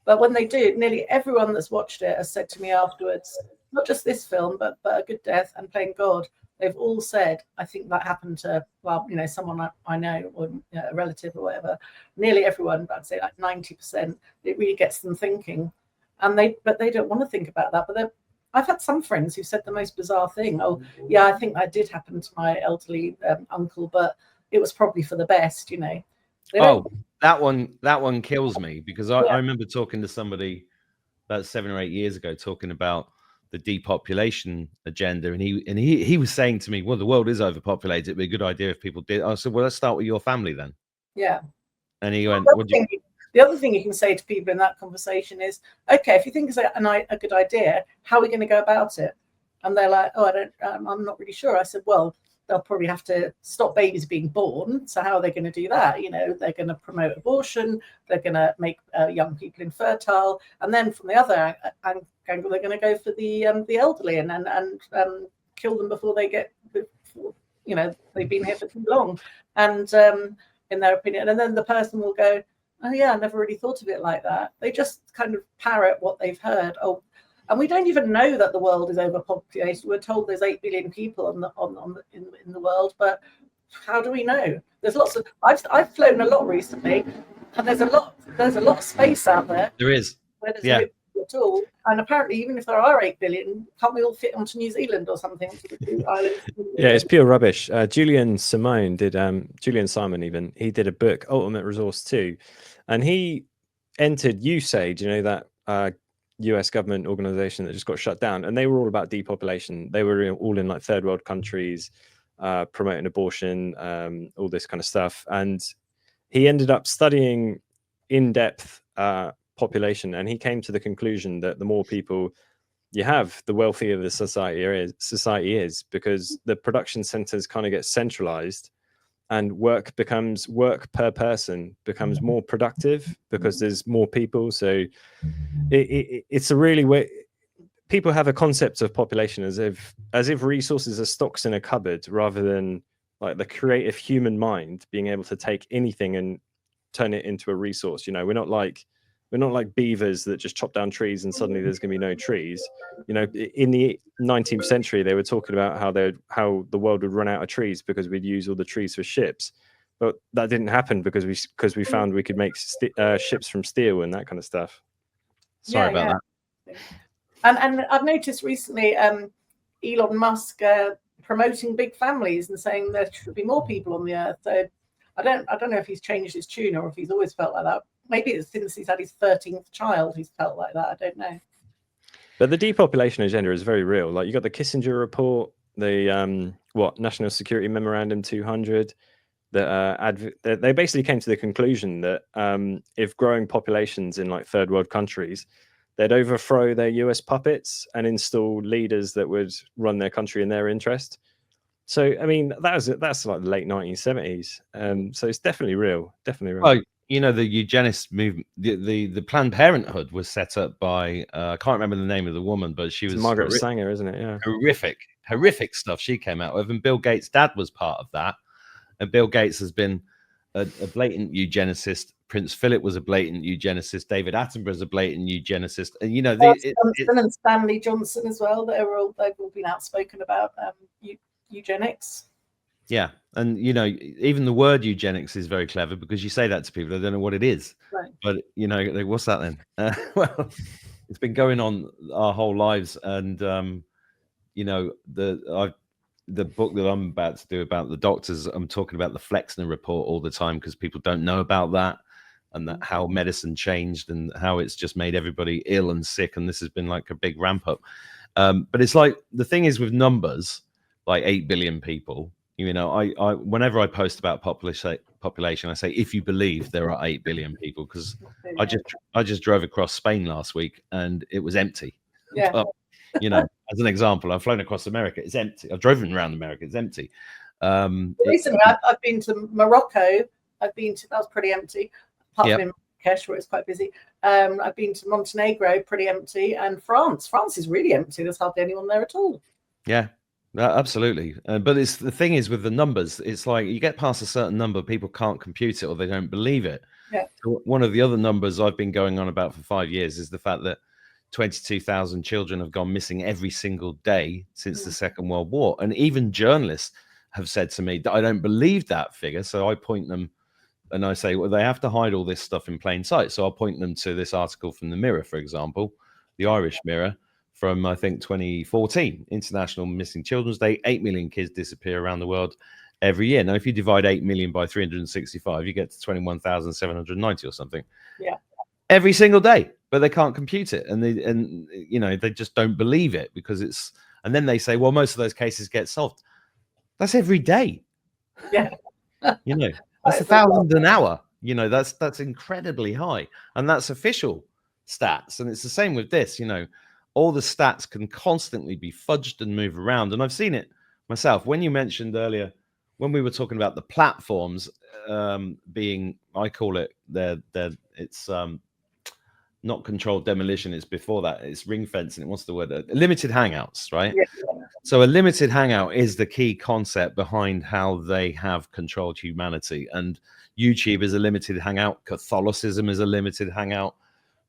But when they do, nearly everyone that's watched it has said to me afterwards, not just this film, but A Good Death and Playing God, they've all said, "I think that happened to, well, you know, someone I know, or a relative or whatever." Nearly everyone, but I'd say like 90%, it really gets them thinking. But they don't want to think about that. But I've had some friends who said the most bizarre thing. "Oh, yeah, I think that did happen to my elderly uncle, but it was probably for the best," you know. That one kills me, because I remember talking to somebody about 7 or 8 years ago, talking about the depopulation agenda, and he was saying to me, well, the world is overpopulated, it'd be a good idea if people did. I said, well, let's start with your family then. Yeah. And he went, the other thing you can say to people in that conversation is, okay, if you think it's a good idea, how are we going to go about it? And they're like, oh, I'm not really sure. I said, well, they'll probably have to stop babies being born. So how are they going to do that? You know, they're going to promote abortion. They're going to make young people infertile. And then from the other angle, they're going to go for the elderly and kill them before they get, you know, they've been here for too long. And in their opinion, and then the person will go, oh yeah, I never really thought of it like that. They just kind of parrot what they've heard. Oh, and we don't even know that the world is overpopulated. We're told there's 8 billion people in the world, but how do we know? There's lots of. I've flown a lot recently, and there's a lot of space out there. There is. Where there's no people at all. And apparently, even if there are 8 billion, can't we all fit onto New Zealand or something? Yeah, it's pure rubbish. Julian Simon did he did a book, Ultimate Resource 2, and he entered USAID, you know, that US government organization that just got shut down, and they were all about depopulation. They were all in like third world countries, promoting abortion, all this kind of stuff. And he ended up studying in depth population, and he came to the conclusion that the more people you have, the wealthier the society is, because the production centers kind of get centralized, and work per person becomes more productive because there's more people. So it's a really way people have a concept of population as if resources are stocks in a cupboard, rather than like the creative human mind being able to take anything and turn it into a resource. You know, we're not like beavers that just chop down trees and suddenly there's going to be no trees. You know, in the 19th century, they were talking about how the world would run out of trees because we'd use all the trees for ships. But that didn't happen because we found we could make ships from steel and that kind of stuff. Sorry about that. And I've noticed recently Elon Musk promoting big families and saying there should be more people on the earth. So I don't know if he's changed his tune or if he's always felt like that. Maybe it's since he's had his 13th child he's felt like that. I don't know. But the depopulation agenda is very real. Like, you got the Kissinger report, the National Security Memorandum 200. That they basically came to the conclusion that if growing populations in like third world countries, they'd overthrow their US puppets and install leaders that would run their country in their interest. So I mean, that's like the late 1970s. So it's definitely real. Definitely real. Oh, you know, the eugenist movement, the Planned Parenthood was set up by I can't remember the name of the woman, but she was Margaret Sanger, isn't it? Yeah. Horrific stuff she came out with, and Bill Gates' dad was part of that. And Bill Gates has been a blatant eugenicist. Prince Philip was a blatant eugenicist. David Attenborough is a blatant eugenicist. And you know, and Stanley Johnson as well. They've all been outspoken about eugenics. Yeah, and you know, even the word eugenics is very clever, because you say that to people, they don't know what it is. Right. But you know, like, what's that then? Well, it's been going on our whole lives, and you know, the book that I'm about to do about the doctors, I'm talking about the Flexner report all the time, because people don't know about that, and that how medicine changed and how it's just made everybody ill and sick, and this has been like a big ramp up. But it's like, the thing is with numbers, like 8 billion people. You know, I whenever I post about population, I say, if you believe there are 8 billion people, because I just drove across Spain last week and it was empty. Yeah. But, you know, as an example, I've flown across America, it's empty. I've driven around America, it's empty. Recently, I've been to Morocco. That was pretty empty, apart from in Marrakesh, where it's quite busy. I've been to Montenegro, pretty empty, and France. France is really empty. There's hardly anyone there at all. Yeah. Absolutely. But it's the thing is with the numbers, it's like you get past a certain number, people can't compute it or they don't believe it. Yeah. So one of the other numbers I've been going on about for 5 years is the fact that 22,000 children have gone missing every single day since the Second World War. And even journalists have said to me that I don't believe that figure. So I point them and I say, well, they have to hide all this stuff in plain sight. So I'll point them to this article from the Mirror, for example, the Irish Mirror, from, I think, 2014, International Missing Children's Day. 8 million kids disappear around the world every year. Now, if you divide 8 million by 365, you get to 21,790 or something. Yeah. Every single day. but they can't compute it, and they just don't believe it because it's. And then they say, well, most of those cases get solved. That's every day. Yeah. That's 1,000 an hour. That's incredibly high, and that's official stats. And it's the same with this. All the stats can constantly be fudged and move around, and I've seen it myself. When you mentioned earlier, when we were talking about the platforms being, I call it, it's not controlled demolition. It's before that. It's ring fencing. What's the word? Limited hangouts, right? Yeah. So a limited hangout is the key concept behind how they have controlled humanity. And YouTube is a limited hangout. Catholicism is a limited hangout.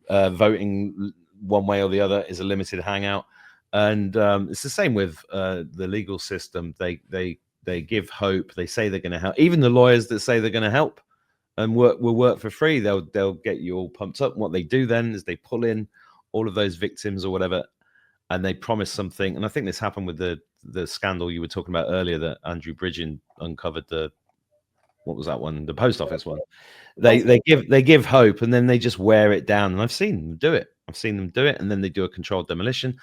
Voting one way or the other is a limited hangout. And it's the same with the legal system. They give hope. They say they're going to help. Even the lawyers that say they're going to help and will work for free, they'll get you all pumped up. And what they do then is they pull in all of those victims or whatever, and they promise something. And I think this happened with the scandal you were talking about earlier that Andrew Bridgen uncovered. What was that one? The post office one. They give hope, and then they just wear it down. And I've seen them do it. And then they do a controlled demolition.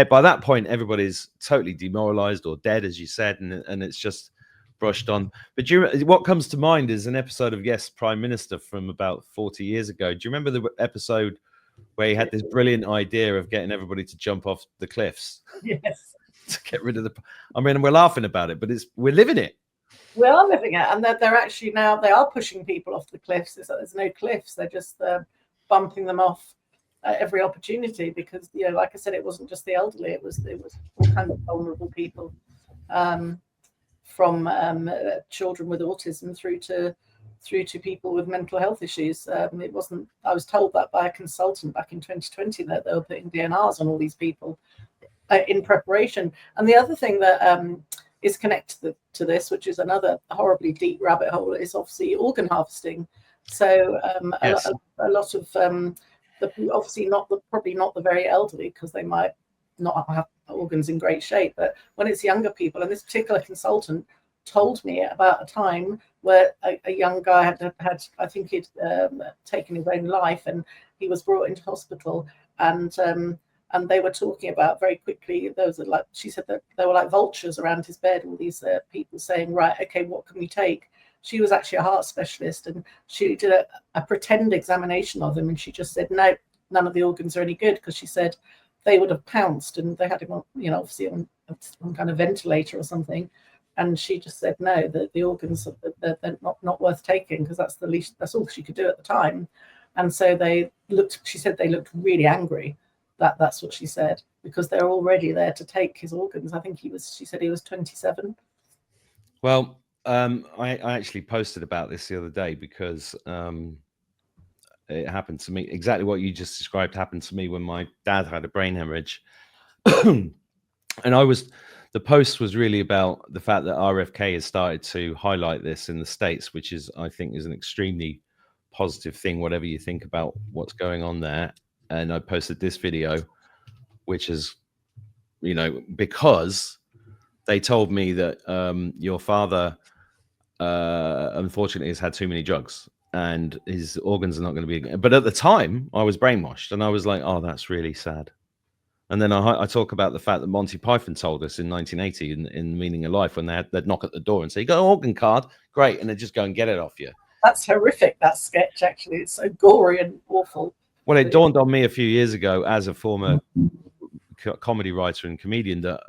By that point, everybody's totally demoralized or dead, as you said, and it's just brushed on. But what comes to mind is an episode of Yes, Prime Minister from about 40 years ago. Do you remember the episode where he had this brilliant idea of getting everybody to jump off the cliffs? Yes. To get rid of the. I mean, we're laughing about it, but we're living it. We are living it, and they're actually now they are pushing people off the cliffs. There's no cliffs; they're just bumping them off at every opportunity because, like I said, it wasn't just the elderly; it was all kinds of vulnerable people, from children with autism through to people with mental health issues. It wasn't. I was told that by a consultant back in 2020 that they were putting DNRs on all these people in preparation. And the other thing that is connected to this, which is another horribly deep rabbit hole, is obviously organ harvesting. So yes. a lot of obviously probably not the very elderly, because they might not have organs in great shape, but when it's younger people, and this particular consultant told me about a time where a young guy had I think he'd taken his own life, and he was brought into hospital, and they were talking about very quickly, those are like, she said that there were like vultures around his bed, all these people saying, right, okay, what can we take? She was actually a heart specialist, and she did a pretend examination of him, and she just said, no, none of the organs are any good, because she said they would have pounced, and they had him on, obviously on some kind of ventilator or something. And she just said, no, the organs, they're not worth taking, because that's all she could do at the time. And so she said they looked really angry. That's what she said, because they're already there to take his organs. I think she said he was 27. Well, I actually posted about this the other day because it happened to me. Exactly what you just described happened to me when my dad had a brain hemorrhage. And the post was really about the fact that RFK has started to highlight this in the States, which I think is an extremely positive thing, whatever you think about what's going on there. And I posted this video, which is, because they told me that your father, unfortunately, has had too many drugs and his organs are not going to be. But at the time, I was brainwashed, and I was like, oh, that's really sad. And then I talk about the fact that Monty Python told us in 1980 in Meaning of Life, when they'd knock at the door and say, "Got an organ card? Great," and they'd just go and get it off you. That's horrific, that sketch, actually. It's so gory and awful. Well, it dawned on me a few years ago as a former comedy writer and comedian that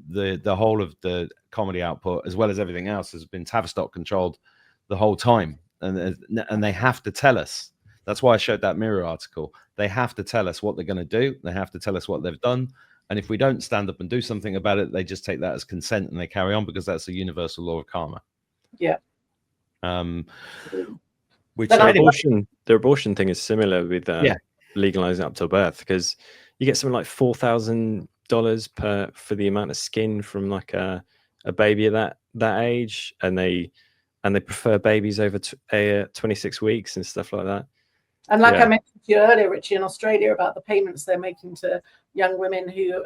the whole of the comedy output, as well as everything else, has been Tavistock controlled the whole time. And they have to tell us. That's why I showed that Mirror article. They have to tell us what they're going to do. They have to tell us what they've done. And if we don't stand up and do something about it, they just take that as consent and they carry on, because that's a universal law of karma. Yeah. Which the abortion thing is similar with legalizing up till birth, because you get something like $4,000 for the amount of skin from like a baby at that age, and they prefer babies over 26 weeks and stuff like that. And like I mentioned to you earlier, Richie, in Australia, about the payments they're making to young women who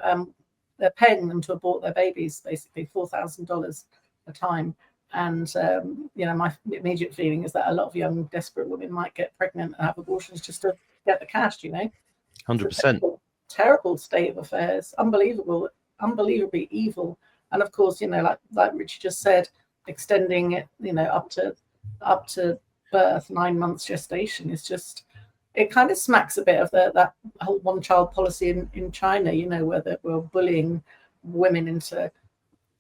they're paying them to abort their babies, basically $4,000 a time. And my immediate feeling is that a lot of young desperate women might get pregnant and have abortions just to get the cash. 100%. Terrible state of affairs, unbelievably evil. And of course, like Richie just said, extending it, up to birth, 9 months gestation is just, it kind of smacks a bit of that whole one-child policy in China, where they were bullying women into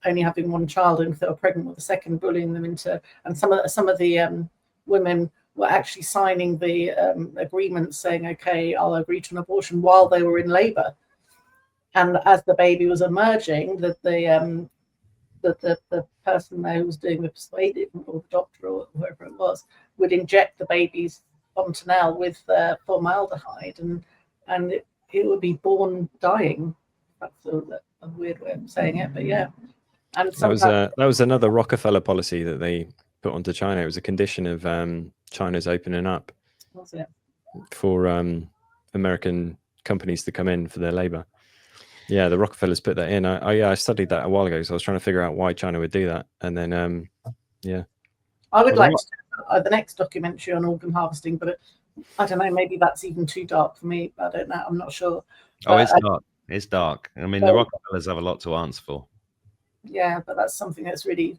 only having one child, and if they were pregnant with a second, bullying them into, and some of the women were actually signing the agreement saying, okay, I'll agree to an abortion while they were in labor. And as the baby was emerging, the person there who was doing the persuading, or the doctor or whoever it was, would inject the baby's fontanelle with formaldehyde, and it would be born dying. That's a weird way of saying it, but yeah. And that was another Rockefeller policy that they put onto China. It was a condition of China's opening up for American companies to come in for their labor. Yeah, the Rockefellers put that in. I studied that a while ago, so I was trying to figure out why China would do that. And then, yeah. I would like to do the next documentary on organ harvesting, but I don't know, maybe that's even too dark for me. I don't know. I'm not sure. Oh, it's dark. It's dark. I mean, the Rockefellers have a lot to answer for. Yeah, but that's something that's really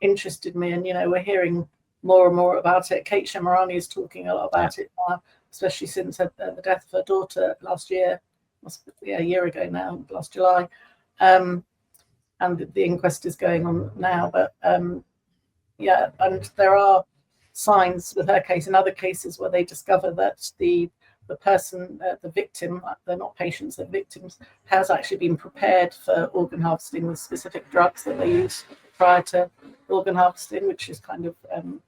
interested me. And, we're hearing more and more about it. Kate Shemarani is talking a lot about it now, especially since the death of her daughter last year. Must be a year ago now, last July. And the inquest is going on now. But yeah, and there are signs with her case and other cases where they discover that the person, the victim, they're not patients, they're victims, has actually been prepared for organ harvesting with specific drugs that they use prior to organ harvesting, which is kind of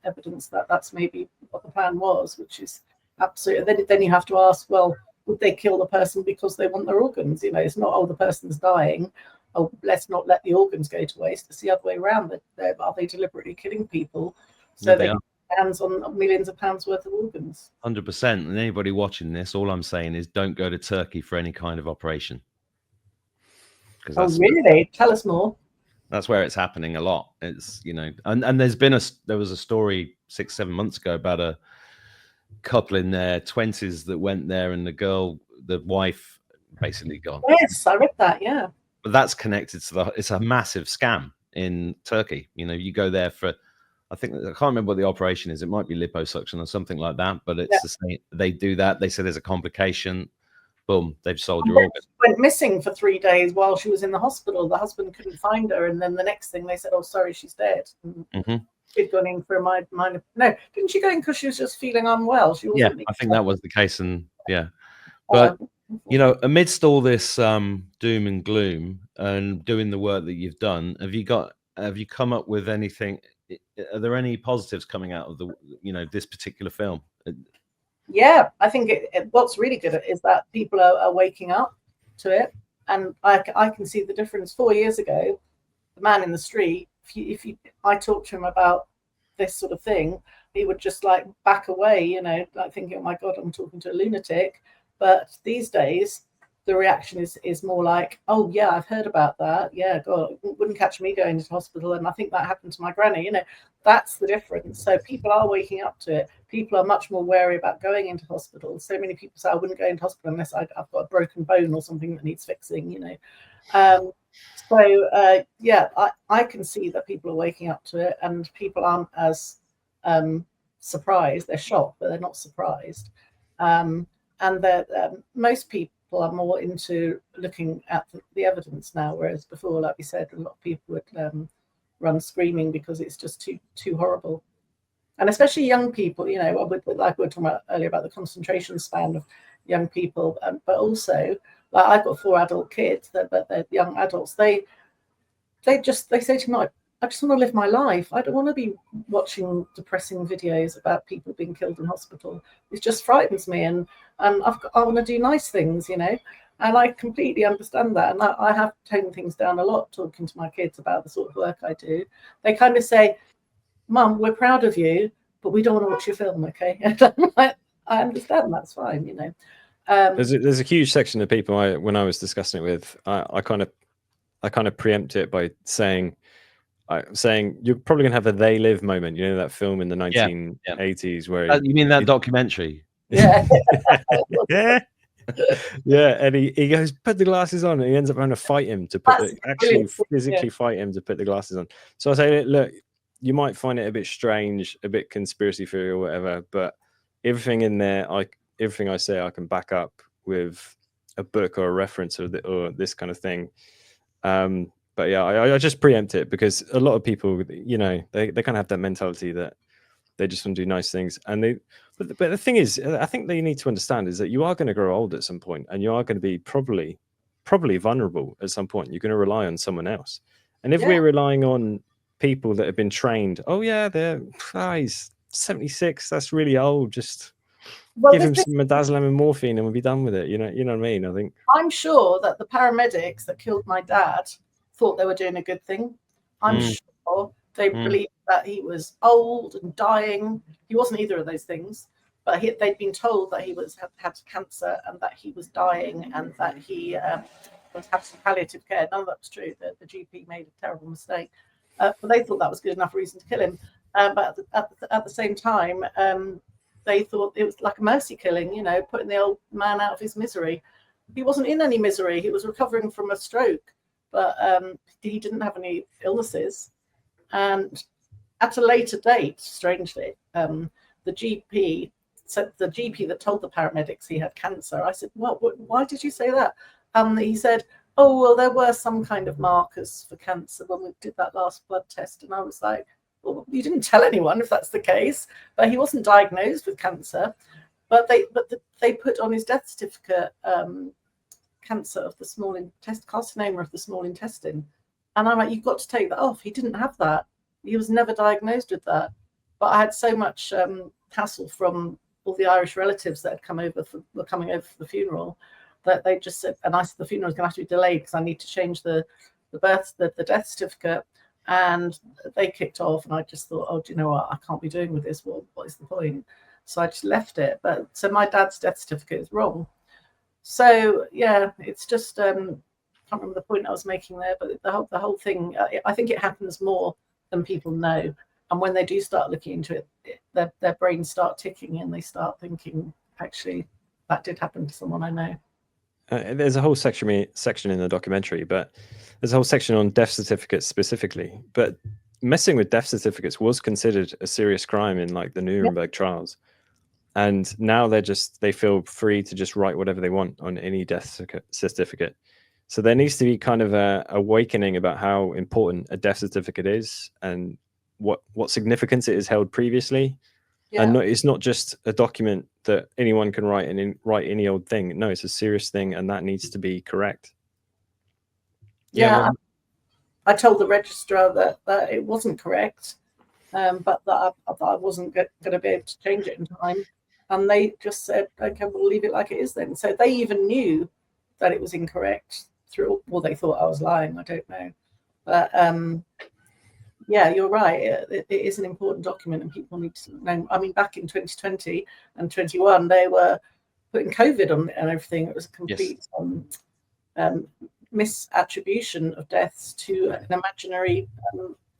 evidence that that's maybe what the plan was, which is absolutely. Then you have to ask, well, would they kill the person because they want their organs? It's not, oh, the person's dying, oh, let's not let the organs go to waste. It's the other way around. Are they deliberately killing people so they can get hands on millions of pounds worth of organs? 100%. And anybody watching this, all I'm saying is don't go to Turkey for any kind of operation. Oh, really? Tell us more. That's where it's happening a lot. It's, and there was a story 6-7 months ago about a couple in their 20s that went there, and the wife basically gone. Yes, I read that. Yeah, but that's connected to it's a massive scam in Turkey. You go there for, I can't remember what the operation is. It might be liposuction or something like that, but it's the same. They do that. They say there's a complication. Boom, they've sold your organ. Went missing for 3 days while she was in the hospital. The husband couldn't find her, and then the next thing they said, oh, sorry, she's dead. She'd gone in for a minor. No, didn't she go in because she was just feeling unwell? She wasn't. Yeah, I think that was the case, and but amidst all this doom and gloom and doing the work that you've done, have you come up with anything? Are there any positives coming out of this particular film? Yeah, I think what's really good is that people are waking up to it, and I can see the difference. 4 years ago, the man in the street, if I talked to him about this sort of thing, he would just like back away, like thinking, oh my God, I'm talking to a lunatic. But these days, the reaction is more like, oh yeah, I've heard about that. Yeah, God, wouldn't catch me going to hospital. And I think that happened to my granny. That's the difference. So people are waking up to it. People are much more wary about going into hospital. So many people say, I wouldn't go into hospital unless I've got a broken bone or something that needs fixing, yeah, I can see that people are waking up to it, and people aren't as surprised. They're shocked, but they're not surprised. And most people are more into looking at the evidence now, whereas before, like we said, a lot of people would run screaming because it's just too horrible. And especially young people, like we were talking about earlier about the concentration span of young people, but also, like, I've got 4 adult kids, but they're young adults. They say to me, I just want to live my life. I don't want to be watching depressing videos about people being killed in hospital. It just frightens me, and I want to do nice things, and I completely understand that. And I have toned things down a lot talking to my kids about the sort of work I do. They kind of say, Mum, we're proud of you, but we don't want to watch your film, okay? I understand, that's fine, There's a huge section of people when I was discussing it with, I kind of preempt it by saying you're probably gonna have a They Live moment. That film in the 1980s where you mean that documentary? Yeah. Yeah. Yeah, and he goes, put the glasses on, and he ends up having to fight him to put That's the, actually brilliant. physically Yeah. fight him to put the glasses on. So I say, look, you might find it a bit strange, a bit conspiracy theory or whatever, but everything in there, everything I say, I can back up with a book or a reference or this kind of thing. But yeah, I just preempt it because a lot of people, you know, they kind of have that mentality that they just want to do nice things, and but the thing is, I think that you need to understand is that you are going to grow old at some point, and you are going to be probably vulnerable at some point. You're going to rely on someone else, and if we're relying on people that have been trained, oh yeah, he's 76, that's really old. Just give him some midazolam and morphine, and we'll be done with it. You know what I mean? I think I'm sure that the paramedics that killed my dad thought they were doing a good thing. I'm sure they believed that he was old and dying. He wasn't either of those things, but they'd been told that he had cancer and that he was dying and that he was having some palliative care. None of that was true. The GP made a terrible mistake, but they thought that was good enough reason to kill him. But at the same time, they thought it was like a mercy killing, you know, putting the old man out of his misery. He wasn't in any misery. He was recovering from a stroke, but he didn't have any illnesses. And at a later date, strangely, the GP said, the GP that told the paramedics he had cancer, I said, what why did you say that? He said, oh, well, there were some kind of markers for cancer when we did that last blood test. And I was like, well, you didn't tell anyone if that's the case. But he wasn't diagnosed with cancer. But they put on his death certificate cancer of the small intestine, carcinoma of the small intestine. And I'm like, you've got to take that off. He didn't have that. He was never diagnosed with that. But I had so much hassle from all the Irish relatives that were coming over for the funeral that they just said, and I said the funeral is going to have to be delayed because I need to change the death certificate. And they kicked off, and I just thought, oh, do you know what? I can't be doing with this. Well, what is the point? So I just left it. But so my dad's death certificate is wrong. So yeah, it's just I can't remember the point I was making there, but the whole thing, I think it happens more than people know. And when they do start looking into it, their brains start ticking and they start thinking, actually, that did happen to someone I know. There's a whole section in the documentary, but there's a whole section on death certificates specifically. But messing with death certificates was considered a serious crime in like the Nuremberg trials. And now they feel free to just write whatever they want on any death certificate. So there needs to be kind of a awakening about how important a death certificate is and what significance it has held previously. Yeah. And it's not just a document that anyone can write and write any old thing. No, it's a serious thing, and that needs to be correct. Yeah, I told the registrar that it wasn't correct, but that I wasn't going to be able to change it in time. And they just said, okay, we'll leave it like it is then. So they even knew that it was incorrect well, they thought I was lying. I don't know. But yeah, you're right. It is an important document and people need to know. I mean, back in 2020 and 21, they were putting COVID on and everything. It was a complete misattribution of deaths to an imaginary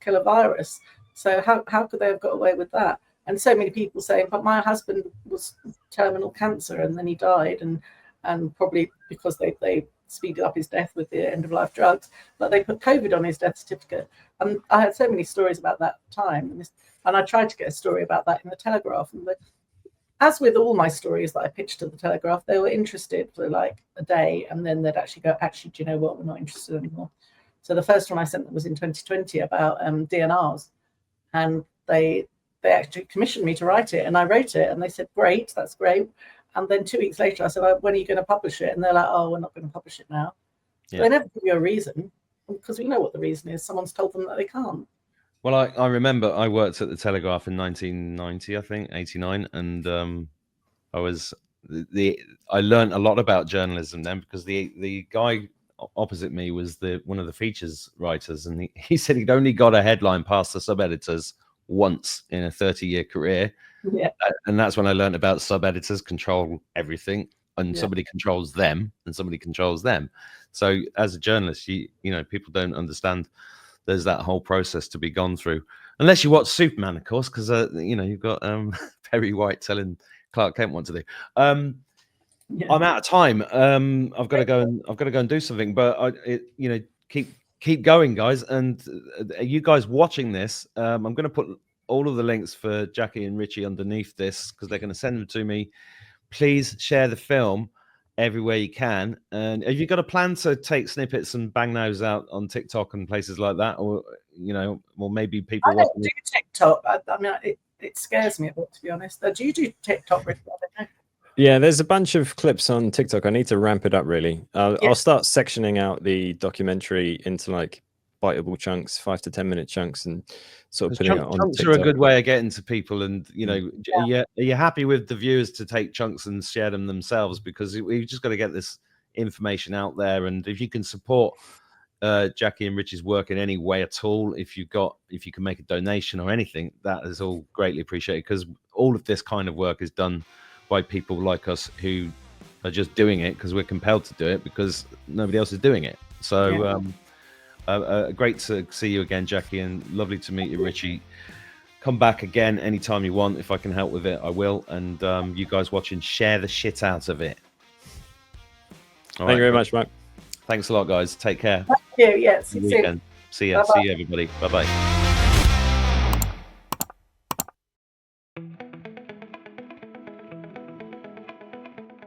killer virus. So how could they have got away with that? And so many people saying, but my husband was terminal cancer and then he died, and probably because they speeded up his death with the end of life drugs, but they put COVID on his death certificate. And I had so many stories about that time, and I tried to get a story about that in the Telegraph. And as with all my stories that I pitched to the Telegraph, they were interested for like a day, and then they'd actually go, actually, do you know what? We're not interested anymore. So the first one I sent them was in 2020 about DNRs, and they actually commissioned me to write it, and I wrote it, and they said, great, that's great. And then 2 weeks later, I said, well, when are you going to publish it? And they're like, oh, we're not going to publish it now. Yeah. They never give you a reason, because we know what the reason is. Someone's told them that they can't. Well, I remember I worked at the Telegraph in 1990, I think, 89. And I learned a lot about journalism then, because the guy opposite me was one of the features writers. And he said he'd only got a headline past the sub-editors once in a 30-year career. Yeah. And that's when I learned about sub-editors control everything, and somebody controls them and somebody controls them. So as a journalist, you know, people don't understand there's that whole process to be gone through, unless you watch Superman, of course, because you know, you've got Perry White telling Clark Kent what to do. I'm out of time. I've got to go and do something. But keep going, guys. And you guys watching this, I'm going to put all of the links for Jackie and Richie underneath this because they're going to send them to me. Please share the film everywhere you can. And have you got a plan to take snippets and bang those out on TikTok and places like that, or maybe people? I don't do TikTok. I mean, it scares me a bit, to be honest. Do you do TikTok, Richard? I don't know. Yeah, there's a bunch of clips on TikTok. I need to ramp it up, really. I'll start sectioning out the documentary into like biteable chunks, 5 to 10 minute chunks, and sort of putting it on chunks TikTok. are a good way of getting to people. And are you happy with the viewers to take chunks and share them themselves? Because we've just got to get this information out there. And if you can support Jackie and Richie's work in any way at all, if you can make a donation or anything, that is all greatly appreciated, because all of this kind of work is done by people like us who are just doing it because we're compelled to do it because nobody else is doing it. So great to see you again, Jackie, and lovely to meet you, Richie. Come back again anytime you want. If I can help with it, I will. And you guys watching, share the shit out of it. Thank you very much, Mike. Thanks a lot, guys. Take care. Thank you. Yes. See you. See you, everybody. Bye-bye.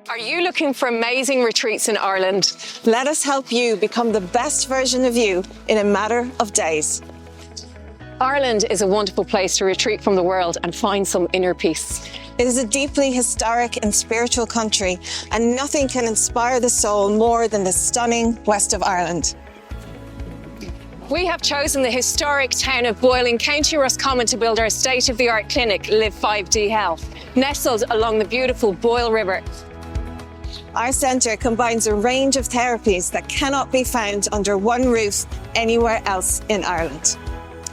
Are you looking for amazing retreats in Ireland? Let us help you become the best version of you in a matter of days. Ireland is a wonderful place to retreat from the world and find some inner peace. It is a deeply historic and spiritual country, and nothing can inspire the soul more than the stunning west of Ireland. We have chosen the historic town of Boyle in County Roscommon to build our state-of-the-art clinic, Live 5D Health, nestled along the beautiful Boyle River. Our centre combines a range of therapies that cannot be found under one roof anywhere else in Ireland.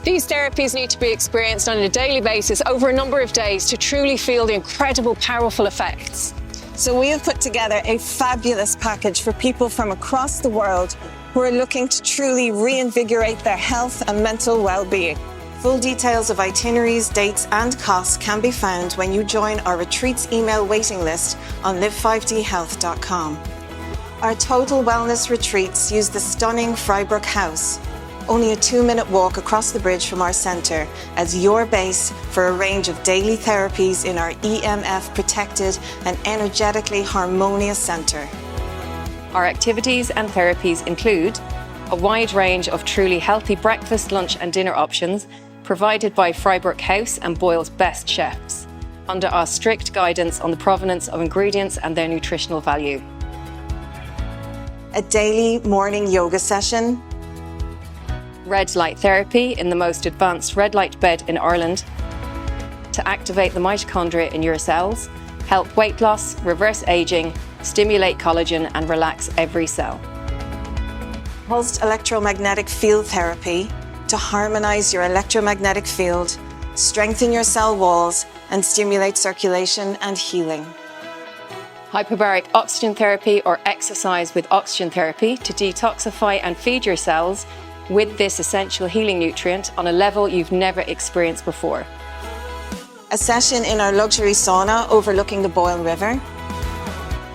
These therapies need to be experienced on a daily basis over a number of days to truly feel the incredible, powerful effects. So we have put together a fabulous package for people from across the world who are looking to truly reinvigorate their health and mental well-being. Full details of itineraries, dates and costs can be found when you join our retreats email waiting list on live5dhealth.com. Our total wellness retreats use the stunning Frybrook House, only a 2-minute walk across the bridge from our centre, as your base for a range of daily therapies in our EMF protected and energetically harmonious centre. Our activities and therapies include a wide range of truly healthy breakfast, lunch and dinner options provided by Frybrook House and Boyle's best chefs, under our strict guidance on the provenance of ingredients and their nutritional value. A daily morning yoga session. Red light therapy in the most advanced red light bed in Ireland to activate the mitochondria in your cells, help weight loss, reverse aging, stimulate collagen and relax every cell. Pulsed electromagnetic field therapy to harmonize your electromagnetic field, strengthen your cell walls, and stimulate circulation and healing. Hyperbaric oxygen therapy or exercise with oxygen therapy to detoxify and feed your cells with this essential healing nutrient on a level you've never experienced before. A session in our luxury sauna overlooking the Boyle River.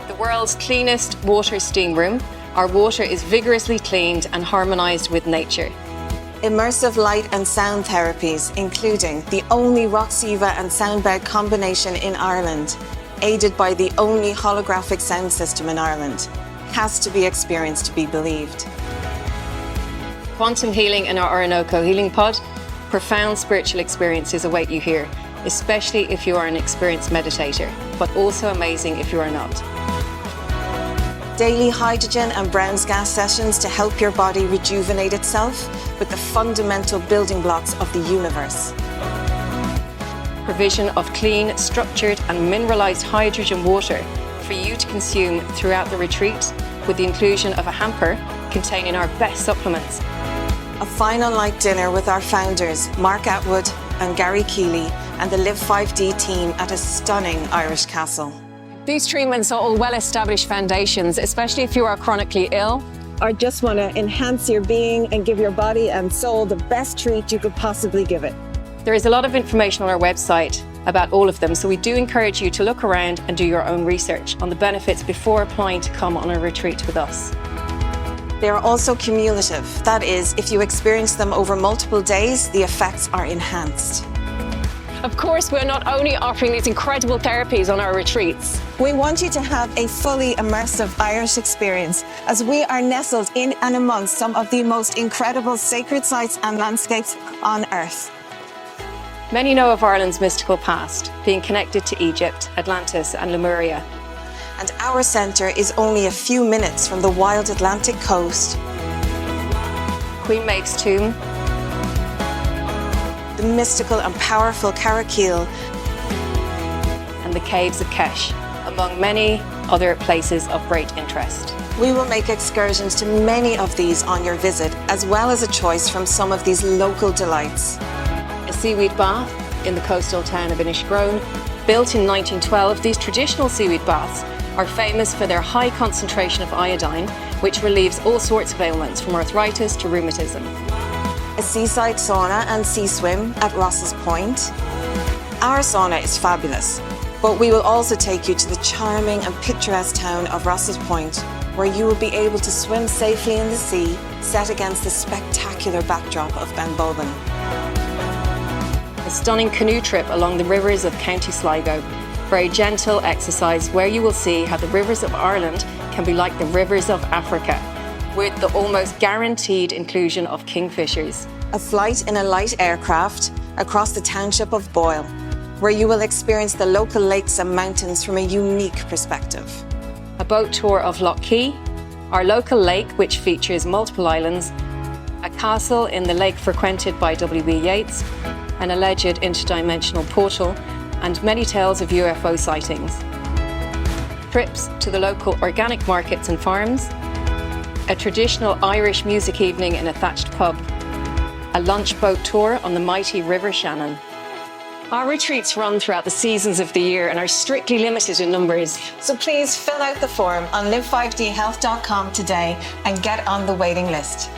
The world's cleanest water steam room. Our water is vigorously cleaned and harmonized with nature. Immersive light and sound therapies, including the only Roxiva and soundbed combination in Ireland, aided by the only holographic sound system in Ireland. Has to be experienced to be believed. Quantum healing in our Orinoco healing pod. Profound spiritual experiences await you here, especially if you are an experienced meditator, but also amazing if you are not. Daily hydrogen and Brown's gas sessions to help your body rejuvenate itself with the fundamental building blocks of the universe. Provision of clean, structured and mineralized hydrogen water for you to consume throughout the retreat, with the inclusion of a hamper containing our best supplements. A final night dinner with our founders, Mark Attwood and Gary Keeley, and the Live 5D team at a stunning Irish castle. These treatments are all well-established foundations, especially if you are chronically ill or just want to enhance your being and give your body and soul the best treat you could possibly give it. There is a lot of information on our website, about all of them, so we do encourage you to look around and do your own research on the benefits before applying to come on a retreat with us. They are also cumulative. That is, if you experience them over multiple days, the effects are enhanced. Of course, we're not only offering these incredible therapies on our retreats. We want you to have a fully immersive Irish experience as we are nestled in and amongst some of the most incredible sacred sites and landscapes on Earth. Many know of Ireland's mystical past, being connected to Egypt, Atlantis and Lemuria. And our centre is only a few minutes from the wild Atlantic coast. Queen Maev's tomb, the mystical and powerful Carrickeel, and the caves of Kesh, among many other places of great interest. We will make excursions to many of these on your visit, as well as a choice from some of these local delights. A seaweed bath in the coastal town of Inishgrone. Built in 1912, these traditional seaweed baths are famous for their high concentration of iodine, which relieves all sorts of ailments from arthritis to rheumatism. A seaside sauna and sea swim at Ross's Point. Our sauna is fabulous, but we will also take you to the charming and picturesque town of Ross's Point, where you will be able to swim safely in the sea, set against the spectacular backdrop of Benbulben. A stunning canoe trip along the rivers of County Sligo. Very gentle exercise where you will see how the rivers of Ireland can be like the rivers of Africa, with the almost guaranteed inclusion of kingfishers. A flight in a light aircraft across the township of Boyle, where you will experience the local lakes and mountains from a unique perspective. A boat tour of Lough Key, our local lake which features multiple islands, a castle in the lake frequented by W.B. Yeats, an alleged interdimensional portal, and many tales of UFO sightings. Trips to the local organic markets and farms, a traditional Irish music evening in a thatched pub, a lunch boat tour on the mighty River Shannon. Our retreats run throughout the seasons of the year and are strictly limited in numbers. So please fill out the form on live5dhealth.com today and get on the waiting list.